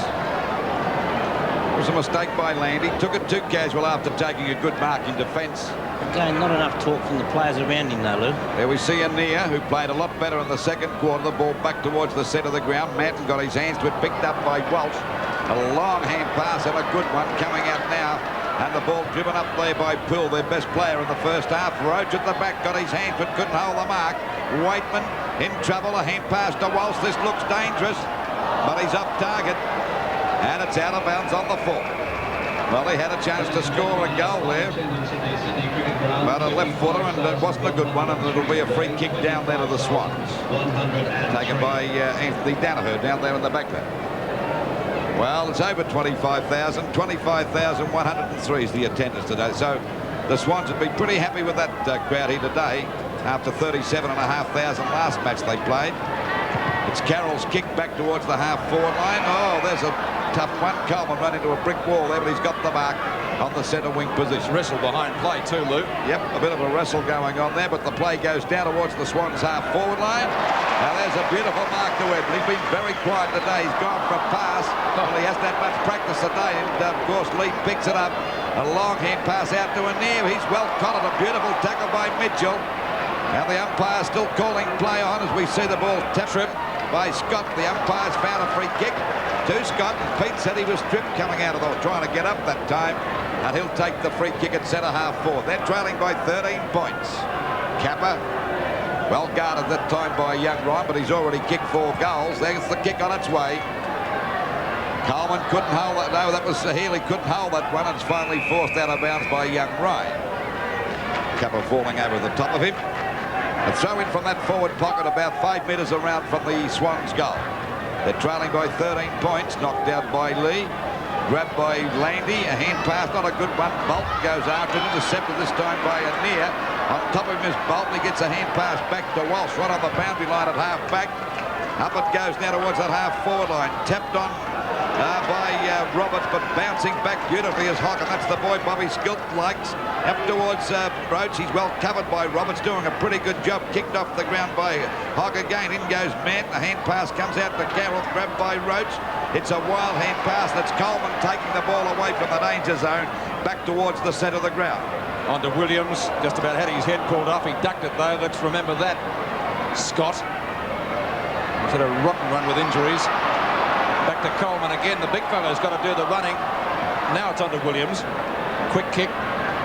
It was a mistake by Landy. Took it too casual after taking a good mark in defence. Again, not enough talk from the players around him, though, Lou. There we see Anea, who played a lot better in the second quarter. The ball back towards the centre of the ground. Manton got his hands to it, picked up by Walsh. A long hand pass and a good one coming out now. And the ball driven up there by Poole, their best player in the first half. Roach at the back, got his hands but couldn't hold the mark. Waitman in trouble, a hand pass to Walsh. This looks dangerous, but he's up target. And it's out of bounds on the full. Well, he had a chance to score a goal there. But a left footer, and it wasn't a good one, and it'll be a free kick down there to the Swans. Taken by Anthony Danaher down there in the back there. Well, it's over 25,000. 25,103 is the attendance today. So the Swans would be pretty happy with that crowd here today after 37,500 last match they played. It's Carroll's kick back towards the half-forward line. Oh, there's a tough one. Coleman ran into a brick wall there, but he's got the mark on the centre wing position. Wrestle behind play too, Luke. Yep, a bit of a wrestle going on there, but the play goes down towards the Swans half-forward line. Now there's a beautiful mark to Edmund. He's been very quiet today. He's gone for a pass. Well, he hasn't had much practice today, and of course Lee picks it up. A long hand pass out to Anea. He's well caught it. A beautiful tackle by Mitchell. Now the umpire still calling play on as we see the ball tripped by Scott. The umpire's found a free kick to Scott, and Pete said he was tripped coming out of the trying to get up that time, and he'll take the free kick at centre half forward. They're trailing by 13 points. Kappa, well guarded that time by young Ryan, but he's already kicked 4 goals. There's the kick on its way. Coleman couldn't hold that. No, that was Healy couldn't hold that one. It's finally forced out of bounds by young Ryan. Kappa falling over the top of him. A throw in from that forward pocket about 5 metres around from the Swans goal. They're trailing by 13 points. Knocked out by Lee. Grabbed by Landy. A hand pass, not a good one. Bolton goes after it. Intercepted this time by Anea. On top of him is Bolton. He gets a hand pass back to Walsh right on the boundary line at half back. Up it goes now towards that half forward line. Tapped on by Roberts, but bouncing back beautifully is Hogg, and that's the boy Bobby Skilt likes. Up towards Roach. He's well covered by Roberts, doing a pretty good job. Kicked off the ground by Hogg again. In goes Mann. The hand pass comes out to Carroll, grabbed by Roach. It's a wild hand pass. That's Coleman taking the ball away from the danger zone, back towards the centre of the ground. On to Williams. Just about had his head pulled off. He ducked it though. Let's remember that. Scott. He's had a rotten run with injuries. Back to Coleman again. The big fellow's got to do the running. Now it's on to Williams. Quick kick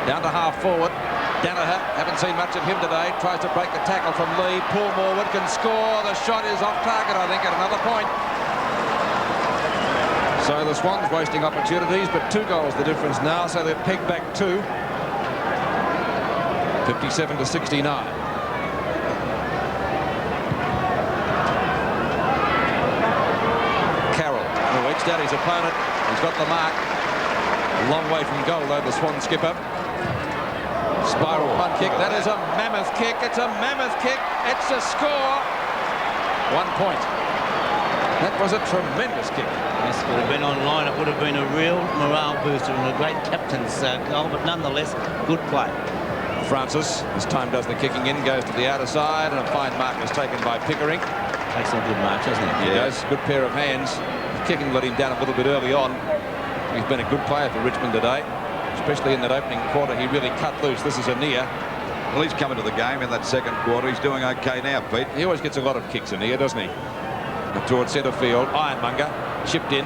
down to half forward. Danaher, haven't seen much of him today. Tries to break the tackle from Lee. Paul Morwood can score. The shot is off target, I think, at another point. So the Swans wasting opportunities, but 2 goals the difference now, so they've pegged back 2. 57-69. Carroll, who edged out his opponent. He's got the mark. A long way from goal, though, the Swan skipper. Spiral punt kick. That is a mammoth kick. It's a mammoth kick. It's a score. 1 point. That was a tremendous kick. This would have been online. It would have been a real morale booster and a great captain's goal, but nonetheless, good play. Francis, this time does the kicking in, goes to the outer side, and a fine mark is taken by Pickering. Takes a good march, doesn't he? He does. Good pair of hands. Kicking let him down a little bit early on. He's been a good player for Richmond today, especially in that opening quarter. He really cut loose. This is a near. Well, he's come into the game in that second quarter. He's doing OK now, Pete. He always gets a lot of kicks in here, doesn't he? Towards centre field, Ironmonger chipped in.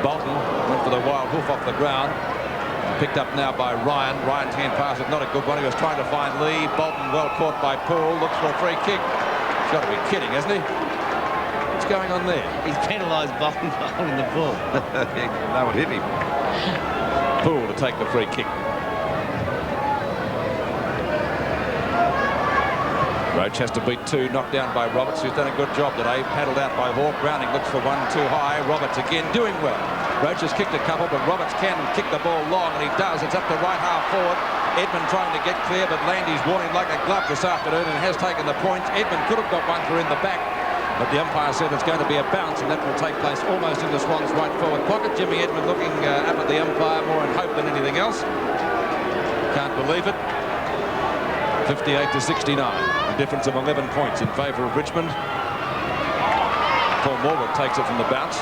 Bolton went for the wild hoof off the ground. Picked up now by Ryan. Ryan's hand pass is not a good one. He was trying to find Lee. Bolton well caught by Poole. Looks for a free kick. He's got to be kidding, hasn't he? What's going on there? He's penalised Bolton for holding the ball. No one hit him. Poole to take the free kick. Roach has to beat 2, knocked down by Roberts, who's done a good job today. Paddled out by Hawke. Browning looks for 1 too high. Roberts again doing well. Roach has kicked a couple, but Roberts can kick the ball long, and he does. It's up to right half forward. Edmund trying to get clear, but Landy's worn him like a glove this afternoon and has taken the points. Edmund could have got one for in the back, but the umpire said it's going to be a bounce, and that will take place almost in the Swans' right forward pocket. Jimmy Edmund looking up at the umpire more in hope than anything else. Can't believe it. 58-69. A difference of 11 points in favour of Richmond. Paul Morwood takes it from the bounce.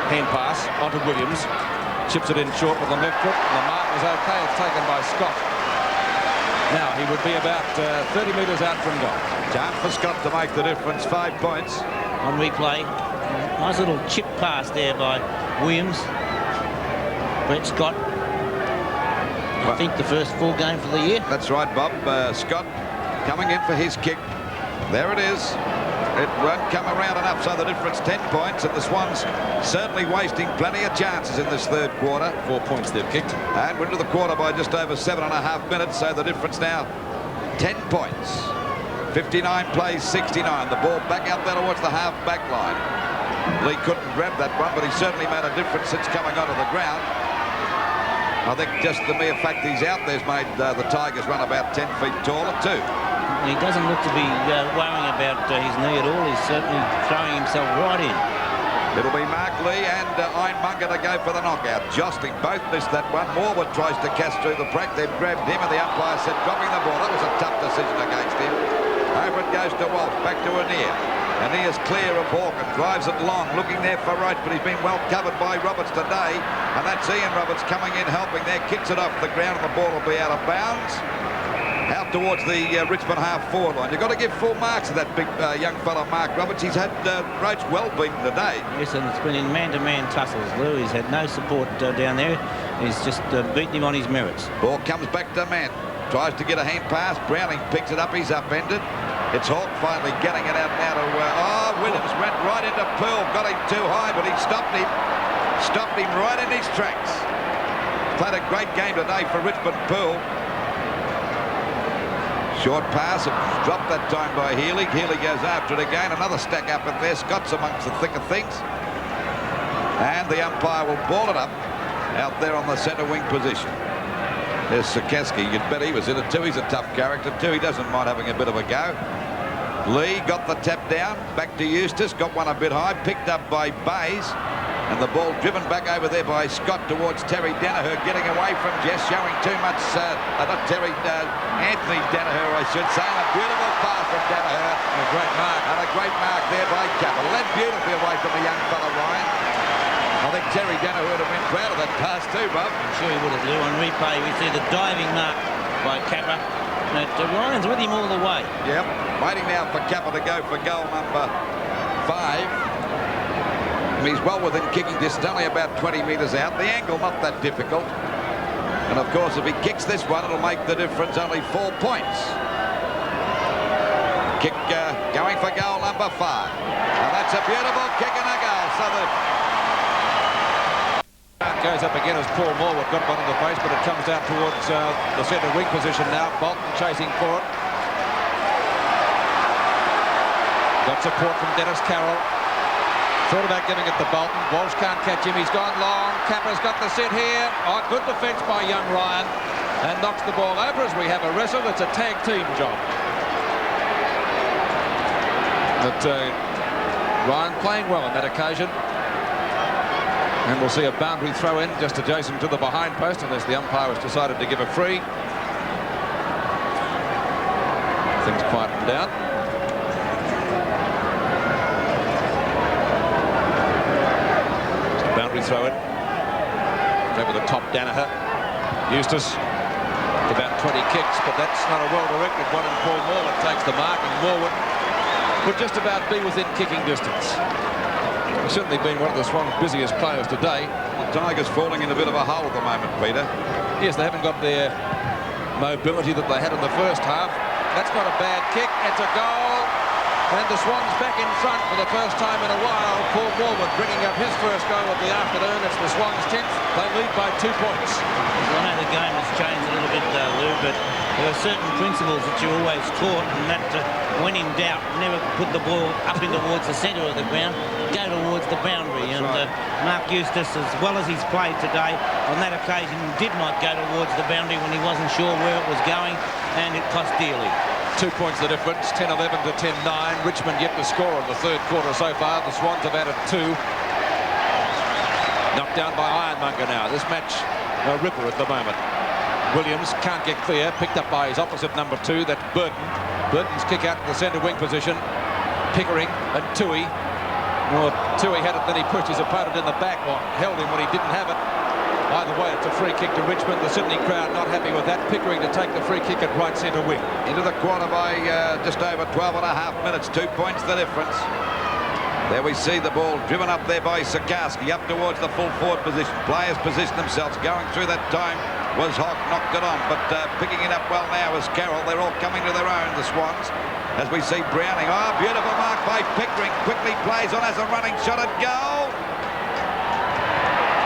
Hand pass onto Williams. Chips it in short with the left foot. And the mark is OK. It's taken by Scott. Now he would be about 30 metres out from goal. Chance for Scott to make the difference. 5 points. On replay, nice little chip pass there by Williams. Brett Scott. I think the first full game for the year. That's right, Bob. Scott coming in for his kick. There it is. It won't come around enough, so the difference 10 points, and the Swans certainly wasting plenty of chances in this third quarter. 4 points they've kicked. And we're into the quarter by just over 7.5 minutes, so the difference now 10 points. 59 plays 69. The ball back out there towards the half-back line. Lee couldn't grab that one, but he certainly made a difference since coming onto the ground. I think just the mere fact he's out there's made the Tigers run about 10 feet taller too. He doesn't look to be worrying about his knee at all. He's certainly throwing himself right in. It'll be Mark Lee and Ironmonger to go for the knockout. Jostling, both missed that one. Morwood tries to cast through the prac. They've grabbed him, and the umpire said dropping the ball. That was a tough decision against him. Over it goes to Walsh, back to Anir. Anir's clear of Hawke and drives it long, looking there for Roach, but he's been well covered by Roberts today. And that's Ian Roberts coming in, helping there. Kicks it off the ground, and the ball will be out of bounds. Out towards the Richmond half-forward line. You've got to give full marks to that big young fellow, Mark Roberts. He's had Roach well beaten today. Yes, and it's been in man-to-man tussles, Lou. He's had no support down there. He's just beaten him on his merits. Ball comes back to Mann. Tries to get a hand pass. Browning picks it up. He's upended. It's Hawke finally getting it out now to... Williams went right into Poole. Got him too high, but he stopped him. Stopped him right in his tracks. Played a great game today for Richmond Poole. Short pass, it dropped that time by Healy. Healy goes after it again. Another stack up in there. Scott's amongst the thick of things. And the umpire will ball it up out there on the centre wing position. There's Sikorsky. You'd bet he was in it too. He's a tough character too. He doesn't mind having a bit of a go. Lee got the tap down. Back to Eustace. Got one a bit high. Picked up by Bays. And the ball driven back over there by Scott towards Terry Danaher, getting away from Jess, showing too much, Anthony Danaher, I should say. And a beautiful pass from Danaher. A great mark. And a great mark there by Capital. Led beautifully away from the young fella, Ryan. I think Terry Danaher would have been proud of that pass too, Bob. I'm sure he would have, Lou. On replay, we see the diving mark by Capper. Ryan's with him all the way. Yep. Waiting now for Capper to go for goal number 5. He's well within kicking distance, only about 20 metres out. The angle not that difficult. And of course, if he kicks this one, it'll make the difference, only 4 points. Kick going for goal number 5. And that's a beautiful kick and a goal. So the Goes up again as Paul Morwood got one in the face, but it comes down towards the centre wing position now. Bolton chasing for it. Got support from Dennis Carroll. Thought about giving it to Bolton. Walsh can't catch him. He's gone long. Capper's got the set here. Oh, good defence by young Ryan. And knocks the ball over as we have a wrestle. It's a tag team job. But Ryan playing well on that occasion. And we'll see a boundary throw in just adjacent to the behind post unless the umpire has decided to give a free. Things quieten down. Boundary throw in. Over the top, Danaher. Eustace. About 20 kicks, but that's not a well-directed one, and Paul Morwood takes the mark, and Morwood would just about be within kicking distance. He's certainly been one of the Swans' busiest players today. The Tigers falling in a bit of a hole at the moment, Peter. Yes, they haven't got their mobility that they had in the first half. That's not a bad kick. It's a goal. And the Swans back in front for the first time in a while. Paul Morwood bringing up his first goal of the afternoon. It's the Swans' 10th. They lead by 2 points. I know the game has changed a little bit, Lou, but there are certain principles that you always taught, and that when in doubt, never put the ball up in towards the centre of the ground, go towards the boundary. That's and right. Mark Eustace, as well as he's played today, on that occasion did not go towards the boundary when he wasn't sure where it was going, and it cost dearly. 2 points the difference, 10-11 to 10-9. Richmond yet to score in the third quarter so far. The Swans have added 2. Knocked down by Ironmonger now. This match a ripper at the moment. Williams can't get clear. Picked up by his opposite number 2. That's Burton. Burton's kick out to the centre wing position. Pickering and Toohey. Well, Toohey had it, then he pushed his opponent in the back, or held him when he didn't have it. Either way, it's a free kick to Richmond. The Sydney crowd not happy with that. Pickering to take the free kick at right centre wing. Into the quarter by just over 12 and a half minutes. 2 points the difference. There we see the ball driven up there by Sikarski up towards the full forward position. Players position themselves. Going through that time was Hawk, knocked it on, but picking it up well now is Carroll. They're all coming to their own, the Swans. As we see Browning. Oh, beautiful mark by Pickering. Quickly plays on as a running shot at goal.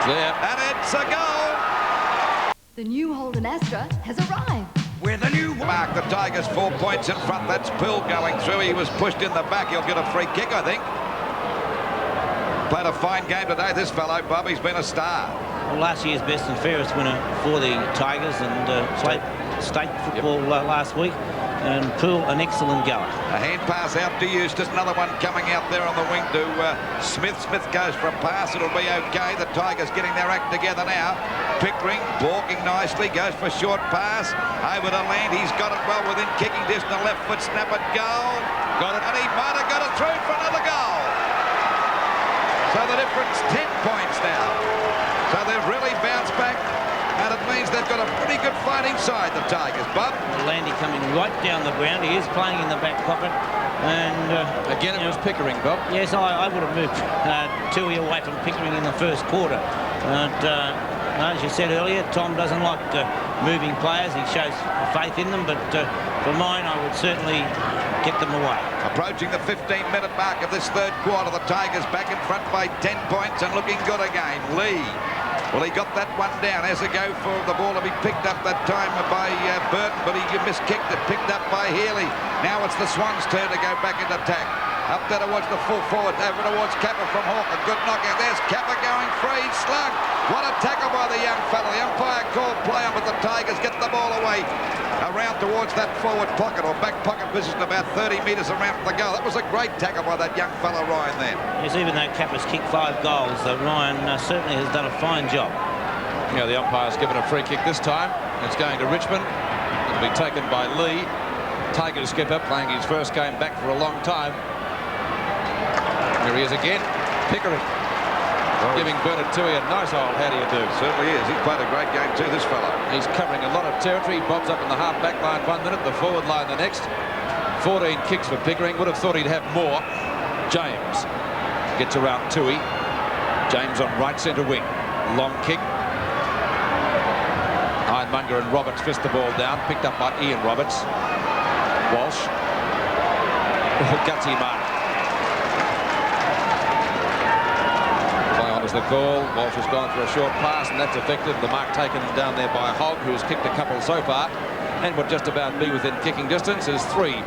There. And it's a goal. The new Holden Astra has arrived. With a new mark, the Tigers 4 points in front. That's Poole going through. He was pushed in the back. He'll get a free kick, I think. Played a fine game today, this fellow, Bob. He's been a star. Well, last year's best and fairest winner for the Tigers, and played state football last week. And Poole, an excellent goer. A hand pass out to Eustace. Another one coming out there on the wing to Smith. Smith goes for a pass. It'll be okay. The Tigers getting their act together now. Pickering balking nicely. Goes for a short pass. Over to Land. He's got it well within kicking distance. Left foot snap at goal. Got it. And he might have got it through for another goal. So the difference 10 points now. So they've really bounced back. And it means they've got a pretty good fighting side, the Tigers, Bob. Landy coming right down the ground. He is playing in the back pocket. And Again, it was Pickering, Bob. yes, I would have moved Toohey away from Pickering in the first quarter. And as you said earlier, Tom doesn't like moving players. He shows faith in them. But for mine, I would certainly get them away. Approaching the 15-minute mark of this third quarter, the Tigers back in front by 10 points and looking good again. Lee. Well, he got that one down. As a go for the ball to be picked up that time by Burton, but he miskicked it. Picked up by Healy. Now it's the Swans' turn to go back into attack. Up there towards the full forward. Over towards Capper from Hawke. A good knockout. There's Capper going free. Slug. What a tackle by the young fella. The umpire called play on, but the Tigers get the ball away. Around towards that forward pocket or back pocket position about 30 metres around the goal. That was a great tackle by that young fella Ryan there. Yes, even though Capper's kicked 5 goals, Ryan certainly has done a fine job. Yeah, the umpire's given a free kick this time. It's going to Richmond. It'll be taken by Lee. Tigers skipper playing his first game back for a long time. Here he is again. Pickering. Giving Bernard Toohey a nice old how do you do. Certainly is. He's played a great game too, this fella. He's covering a lot of territory. Bob's up in the half-back line 1 minute, the forward line the next. 14 kicks for Pickering. Would have thought he'd have more. James gets around Toohey. James on right centre wing. Long kick. Ironmonger and Roberts fist the ball down. Picked up by Ian Roberts. Walsh. Gutsy mark. was the call. Walsh has gone for a short pass, and that's effective. The mark taken down there by Hogg, who's kicked a couple so far, and would just about be within kicking distance. As 3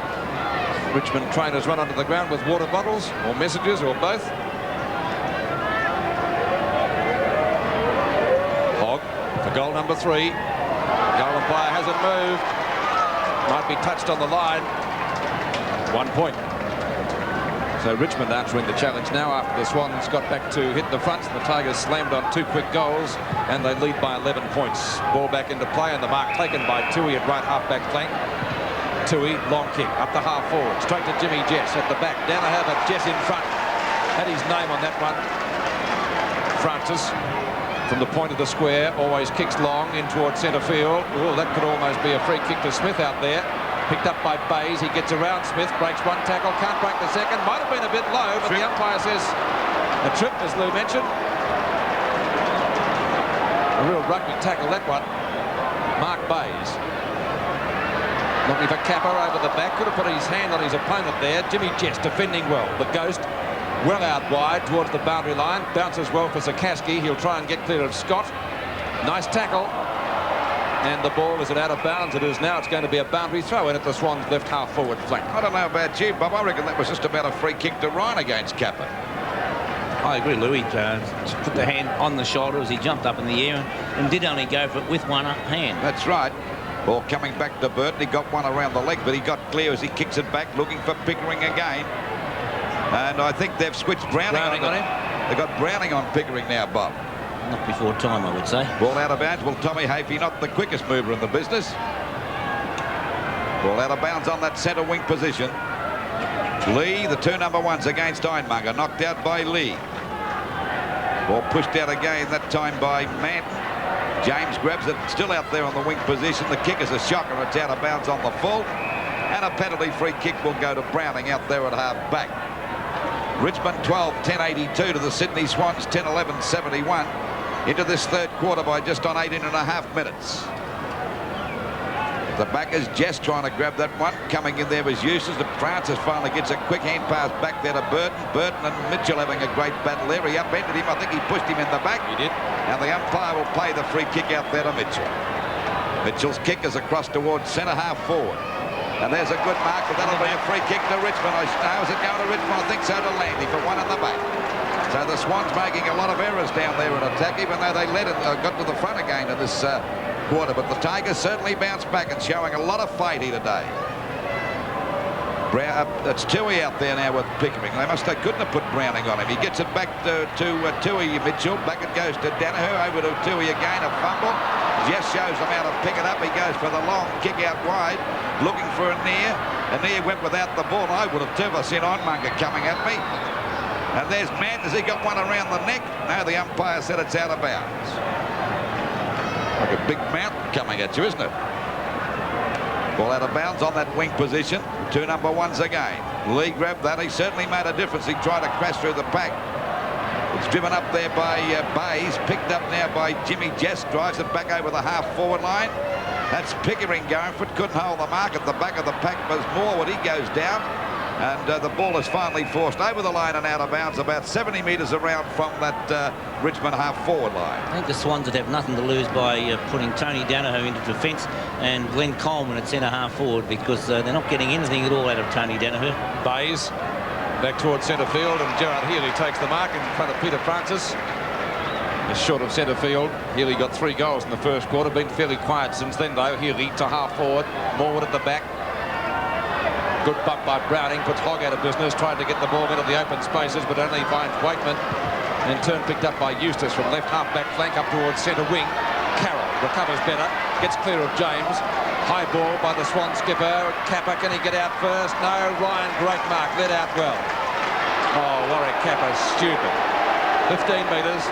Richmond trainers run onto the ground with water bottles or messages or both. Hogg for goal number 3. Goal umpire hasn't moved. Might be touched on the line. 1 point. So Richmond answering the challenge now after the Swans got back to hit the fronts. The Tigers slammed on 2 quick goals, and they lead by 11 points. Ball back into play, and the mark taken by Tui at right half-back flank. Tui, long kick, up the half-forward, straight to Jimmy Jess at the back. Danaher, but Jess in front. Had his name on that one. Francis, from the point of the square, always kicks long in towards centre field. Oh, that could almost be a free kick to Smith out there. Picked up by Bays. He gets around Smith, breaks 1 tackle, can't break the second. Might have been a bit low, but the umpire says a trip, as Lou mentioned. A real rugby tackle, that one. Mark Bays. Looking for Kappa over the back. Could have put his hand on his opponent there. Jimmy Jess defending well. The Ghost well out wide towards the boundary line. Bounces well for Sikorsky. He'll try and get clear of Scott. Nice tackle. And the ball is out of bounds. It is now. It's going to be a boundary throw in at the Swans' left half-forward flank. I don't know about you, Bob. I reckon that was just about a free kick to Ryan against Kappa. I agree, Louis. Put the hand on the shoulder as he jumped up in the air and did only go for it with one hand. That's right. Ball coming back to Burton. He got one around the leg, but he got clear as he kicks it back, looking for Pickering again. And I think they've switched Browning on him. They've got Browning on Pickering now, Bob. Not before time, I would say. Ball out of bounds. Well, Tommy Hafey, not the quickest mover in the business. Ball out of bounds on that centre wing position. Lee, the 2 number 1s against Ironmonger, knocked out by Lee. Ball pushed out again, that time by Manton. James grabs it, still out there on the wing position. The kick is a shocker. It's out of bounds on the full. And a penalty free kick will go to Browning out there at half back. Richmond 12, 10-82 to the Sydney Swans 10-11-71. Into this 3rd quarter by just on 18.5 minutes. The back is Jess trying to grab that one. Coming in there was Eustace. Francis finally gets a quick hand pass back there to Burton. Burton and Mitchell having a great battle there. He upended him. I think he pushed him in the back. He did. And the umpire will play the free kick out there to Mitchell. Mitchell's kick is across towards centre half forward. And there's a good mark, but that'll be a free kick to Richmond. Now is it going to Richmond? I think so, to Landy for one in the back. So the Swans making a lot of errors down there in attack, even though they got to the front again in this quarter. But the Tigers certainly bounced back and showing a lot of fight here today. It's Tui out there now with Pickering. They couldn't have put Browning on him. He gets it back to Tui Mitchell. Back it goes to Danaher. Over to Tui again. A fumble. Jess shows him how to pick it up. He goes for the long kick out wide, looking for a near. And near went without the ball. I would have too. I've seen Onmonger coming at me. And there's Manton. Has he got one around the neck? No, the umpire said it's out of bounds. Like a big mountain coming at you, isn't it? Ball out of bounds on that wing position. 2 number 1s again. Lee grabbed that. He certainly made a difference. He tried to crash through the pack. It's driven up there by Bays. Picked up now by Jimmy Jess. Drives it back over the half-forward line. That's Pickering going for it. Couldn't hold the mark at the back of the pack. Was Morwood. He goes down. And the ball is finally forced over the line and out of bounds about 70 metres around from that Richmond half-forward line. I think the Swans would have nothing to lose by putting Tony Danaher into defence and Glenn Coleman at centre half-forward, because they're not getting anything at all out of Tony Danaher. Bays back towards centre field, and Gerard Healy takes the mark in front of Peter Francis. Just short of centre field. Healy got 3 goals in the 1st quarter. Been fairly quiet since then, though. Healy to half-forward. Morwood at the back. Good bump by Browning, puts Hogg out of business, tried to get the ball into the open spaces, but only finds Wakeman. In turn picked up by Eustace from left half-back flank up towards centre wing. Carroll recovers better, gets clear of James. High ball by the Swan skipper. Kappa, can he get out first? No. Ryan, great mark, led out well. Oh, Warwick Kappa, stupid. 15 metres.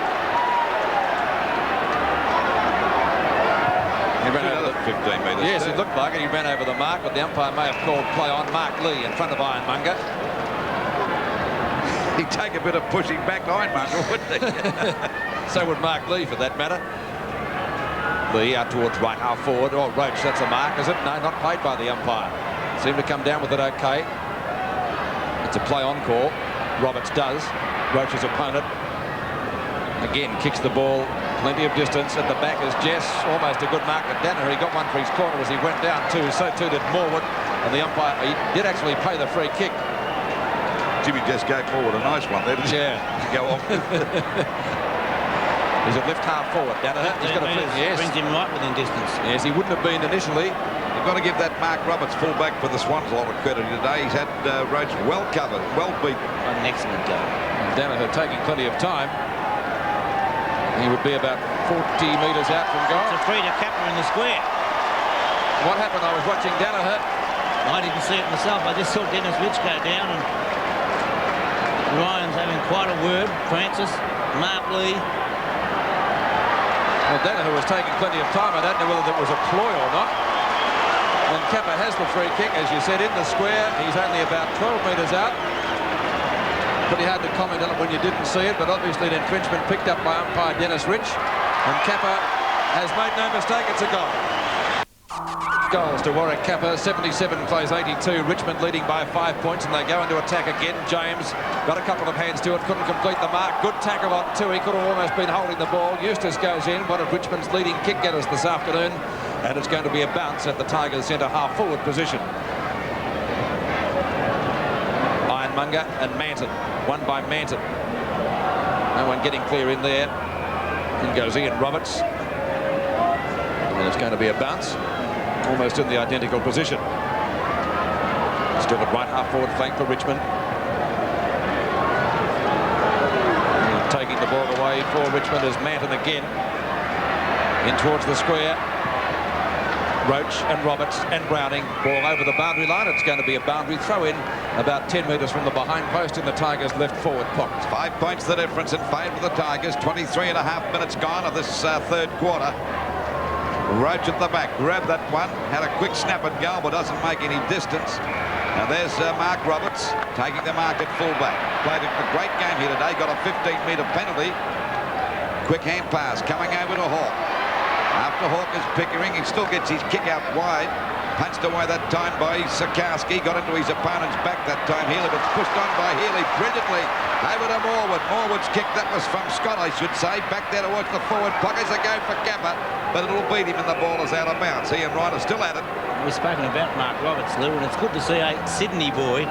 He ran over the 15 metres. Yes, it looked like it. He ran over the mark, but the umpire may have called play on Mark Lee in front of Ironmonger. He'd take a bit of pushing back Ironmonger, wouldn't he? So would Mark Lee, for that matter. Lee out towards right half forward. Oh, Roach, that's a mark, is it? No, not played by the umpire. Seemed to come down with it okay. It's a play on call. Roberts does. Roach's opponent. Again, kicks the ball plenty of distance. At the back is Jess, almost a good mark at Danaher. He got one for his corner as he went down too. So too did Morwood, and the umpire, he did actually pay the free kick. Jimmy just gave Morwood a nice one there, didn't he? Yeah. Go on. He's a left half forward, Danaher. He's got a yes. Brings him right within distance. Yes, he wouldn't have been initially. You've got to give that Mark Roberts fullback for the Swans a lot of credit today. He's had Roach well covered, well beaten. An excellent goal. Danaher taking plenty of time. He would be about 40 metres out from goal. It's a free to Kappa in the square. What happened? I was watching Danaher. I didn't see it myself. I just saw Dennis Rich go down, and Ryan's having quite a word. Francis, Mark Lee. Well, Danaher was taking plenty of time. I don't know whether that was a ploy or not. And Kappa has the free kick, as you said, in the square. He's only about 12 metres out. Pretty hard to comment on it when you didn't see it, but obviously an infringement picked up by umpire Dennis Rich. And Kappa has made no mistake, it's a goal. Goals to Warwick Kappa, 77 plays 82. Richmond leading by 5 points, and they go into attack again. James got a couple of hands to it, couldn't complete the mark. Good tackle on two, he could have almost been holding the ball. Eustace goes in, one of Richmond's leading kick getters this afternoon, and it's going to be a bounce at the Tigers' centre half forward position. Ironmonger and Manton, won by Manton. No one getting clear in there. In goes Ian Roberts, and it's going to be a bounce. Almost in the identical position. Still at right half forward flank for Richmond. And taking the ball away for Richmond is Manton again. In towards the square. Roach and Roberts and Browning. Ball over the boundary line. It's going to be a boundary throw in about 10 metres from the behind post in the Tigers' left forward pocket. 5 points the difference in favour of the Tigers. 23.5 minutes gone of this third quarter. Roach at the back, grabbed that one, had a quick snap at goal, but doesn't make any distance. And there's Mark Roberts taking the mark at fullback. Played a great game here today, got a 15-metre penalty. Quick hand pass coming over to Hawke. After Hawke is Pickering, he still gets his kick out wide. Punched away that time by Sikowski, got into his opponent's back that time. Healy was pushed on by Healy brilliantly. Over to Morwood. Morwood's kick, that was from Scott, I should say. Back there towards the forward pocket. It's a go for Kappa, but it'll beat him and the ball is out of bounds. Ian Wright is still at it. We've spoken about Mark Roberts, Lou, and it's good to see a Sydney boy,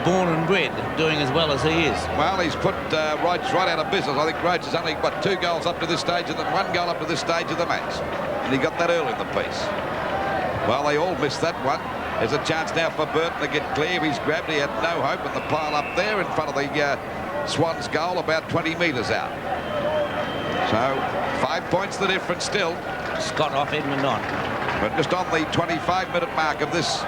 born and bred, doing as well as he is. Well, he's put Roach right out of business. I think Roach has only got 2 goals up to this stage, and 1 goal up to this stage of the match. And he got that early in the piece. Well, they all missed that one. There's a chance now for Burton to get clear. He's grabbed. He had no hope in the pile up there in front of the Swans goal, about 20 metres out. So 5 points the difference still. Scott off, Edmund on. But just on the 25-minute mark of this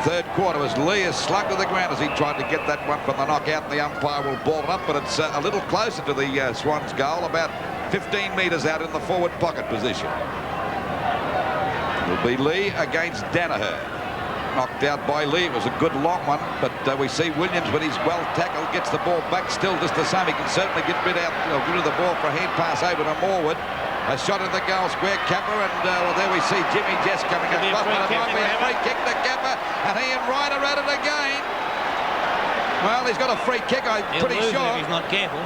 third quarter, as Lee is slugged to the ground as he tried to get that one from the knockout, and the umpire will ball it up, but it's a little closer to the Swans goal, about 15 metres out in the forward pocket position. It'll be Lee against Danaher. Knocked out by Lee. It was a good long one, but we see Williams, when he's well tackled, gets the ball back still just the same. He can certainly get rid of the ball for a hand pass over to Morwood. A shot in the goal square, Kappa, and well, there we see Jimmy Jess coming across. But it might be a free kick to Kappa, and he and Ryder at it again. Well, he's got a free kick, I'm pretty sure. If he's not careful.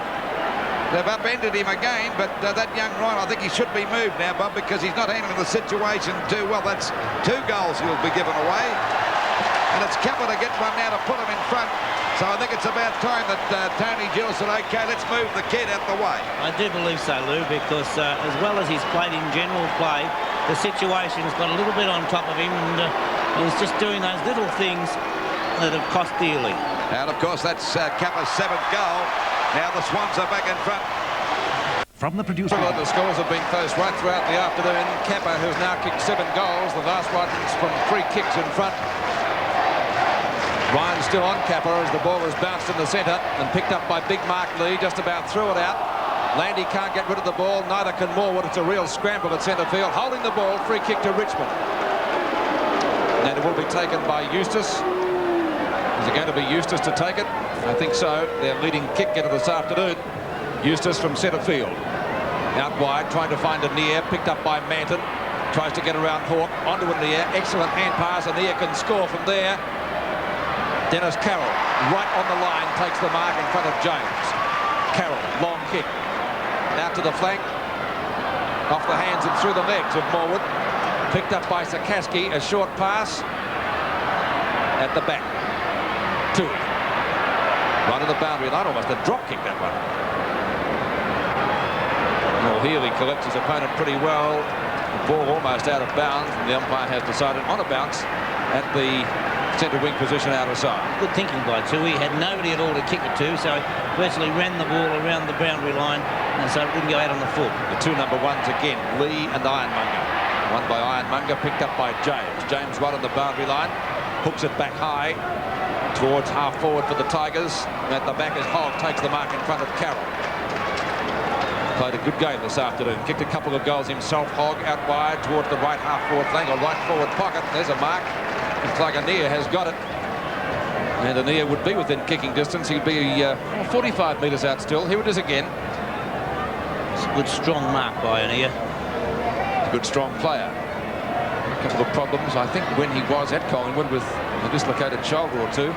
They've upended him again, but that young Ryan, I think he should be moved now, Bob, because he's not handling the situation too well. That's 2 goals he'll be given away. And it's Kappa to get one now to put him in front. So I think it's about time that Tony Gill said, OK, let's move the kid out the way. I do believe so, Lou, because as well as he's played in general play, the situation's got a little bit on top of him, and he's just doing those little things that have cost dearly. And, of course, that's Kappa's 7th goal. Now the Swans are back in front. From the producer. The scores have been close right throughout the afternoon. Kappa, who's now kicked 7 goals, the last one's from 3 kicks in front. Ryan still on Kappa as the ball was bounced in the centre and picked up by big Mark Lee, just about threw it out. Landy can't get rid of the ball, neither can Morwood. It's a real scramble at centre field. Holding the ball, free kick to Richmond. And it will be taken by Eustace. Is it going to be Eustace to take it? I think so. Their leading kick getter this afternoon. Eustace from centre field. Out wide, trying to find a near, picked up by Manton. Tries to get around Hawke, onto a near. Excellent hand pass, and Near can score from there. Dennis Carroll, right on the line, takes the mark in front of James. Carroll, long kick. out to the flank. Off the hands and through the legs of Morwood. Picked up by Sakaski. A short pass. At the back. Two. Right of the boundary line. Almost a drop kick, that one. Well, Healy collects his opponent pretty well. The ball almost out of bounds. And the umpire has decided on a bounce at the centre wing position out of side. Good thinking by Tui. He had nobody at all to kick it to, so he virtually ran the ball around the boundary line, and so it didn't go out on the foot. The two number ones again, Lee and Ironmonger. One by Ironmonger, picked up by James. James right on the boundary line, hooks it back high towards half forward for the Tigers. And at the back as Hogg takes the mark in front of Carroll. Played a good game this afternoon. Kicked a couple of goals himself. Hogg out wide towards the right half forward flank or right forward pocket. There's a mark. Looks like Anea has got it. And Anea would be within kicking distance. He'd be 45 metres out still. Here it is again. It's a good strong mark by Anea. Good strong player. A couple of problems, I think, when he was at Collingwood with a dislocated shoulder or two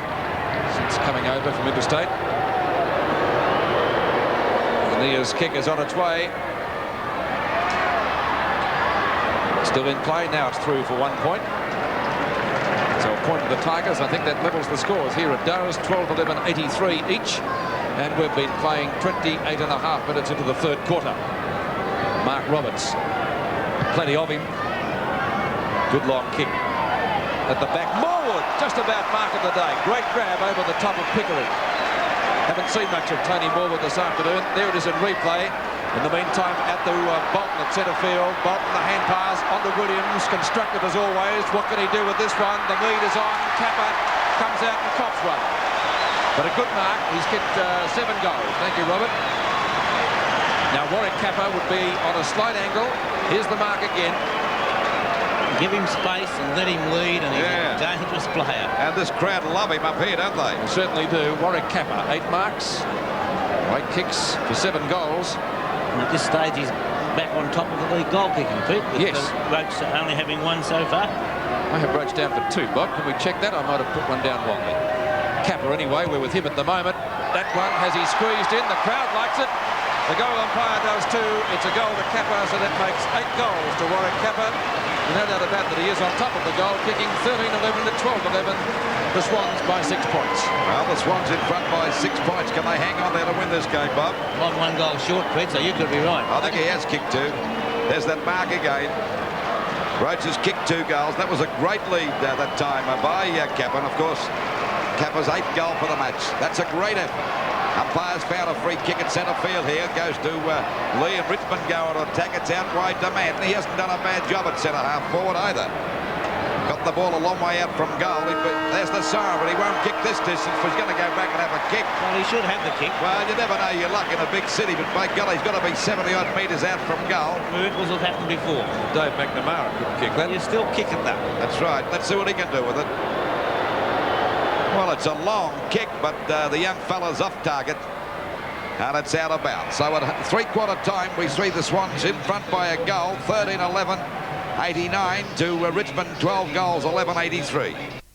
since coming over from interstate. Anea's kick is on its way. Still in play. Now it's through for 1 point. So a point to the Tigers. I think that levels the scores. Here it does. 12-11, 83 each. And we've been playing 28.5 minutes into the third quarter. Mark Roberts. Plenty of him. Good long kick. At the back. Morwood. Just about mark of the day. Great grab over the top of Pickering. Haven't seen much of Tony Morwood this afternoon. There it is in replay. In the meantime, at the Bolton at centre field. Bolton, the hand pass onto Williams. Constructed as always. What can he do with this one? The lead is on. Kappa comes out and cops one. But a good mark. He's kicked 7 goals. Thank you, Robert. Now, Warwick Kappa would be on a slight angle. Here's the mark again. Give him space and let him lead, and he's a dangerous player. And this crowd love him up here, don't they? They certainly do. Warwick Kappa, 8 marks. 8 kicks for 7 goals. And at this stage, he's back on top of the league goal kicking, Pete. With Yes. Roach only having 1 so far. I have Roach down for 2, Bob. Can we check that? I might have put one down wrongly. Kappa, anyway, we're with him at the moment. That one has he squeezed in. The crowd likes it. The goal umpire does too. It's a goal to Kappa, so that makes 8 goals to Warwick Kappa. No doubt about that he is on top of the goal, kicking 13-11 to 12-11. The Swans by 6 points. Well, the Swans in front by 6 points. Can they hang on there to win this game, Bob? On 1 goal short, Pete, so you could be right. I think he has kicked 2. There's that mark again. Roach has kicked 2 goals. That was a great lead that time by Kappa. And, of course, Kappa's 8th goal for the match. That's a great effort. Umpire's found a free kick at centre field here. Goes to Lee, and Richmond go on attack. It's out wide to Mann. He hasn't done a bad job at centre half forward either. Got the ball a long way out from goal. There's the siren, but he won't kick this distance. He's going to go back and have a kick. Well, he should have the kick. Well, you never know your luck in a big city, but by golly, he's got to be 70-odd metres out from goal. Miracles have happened before. Dave McNamara couldn't kick that. You still kick at that. That's right. Let's see what he can do with it. Well, it's a long kick, but the young fella's off target. And it's out of bounds. So at 3/4 time, we see the Swans in front by a goal. 13-11, 89 to Richmond, 12 goals, 11-83.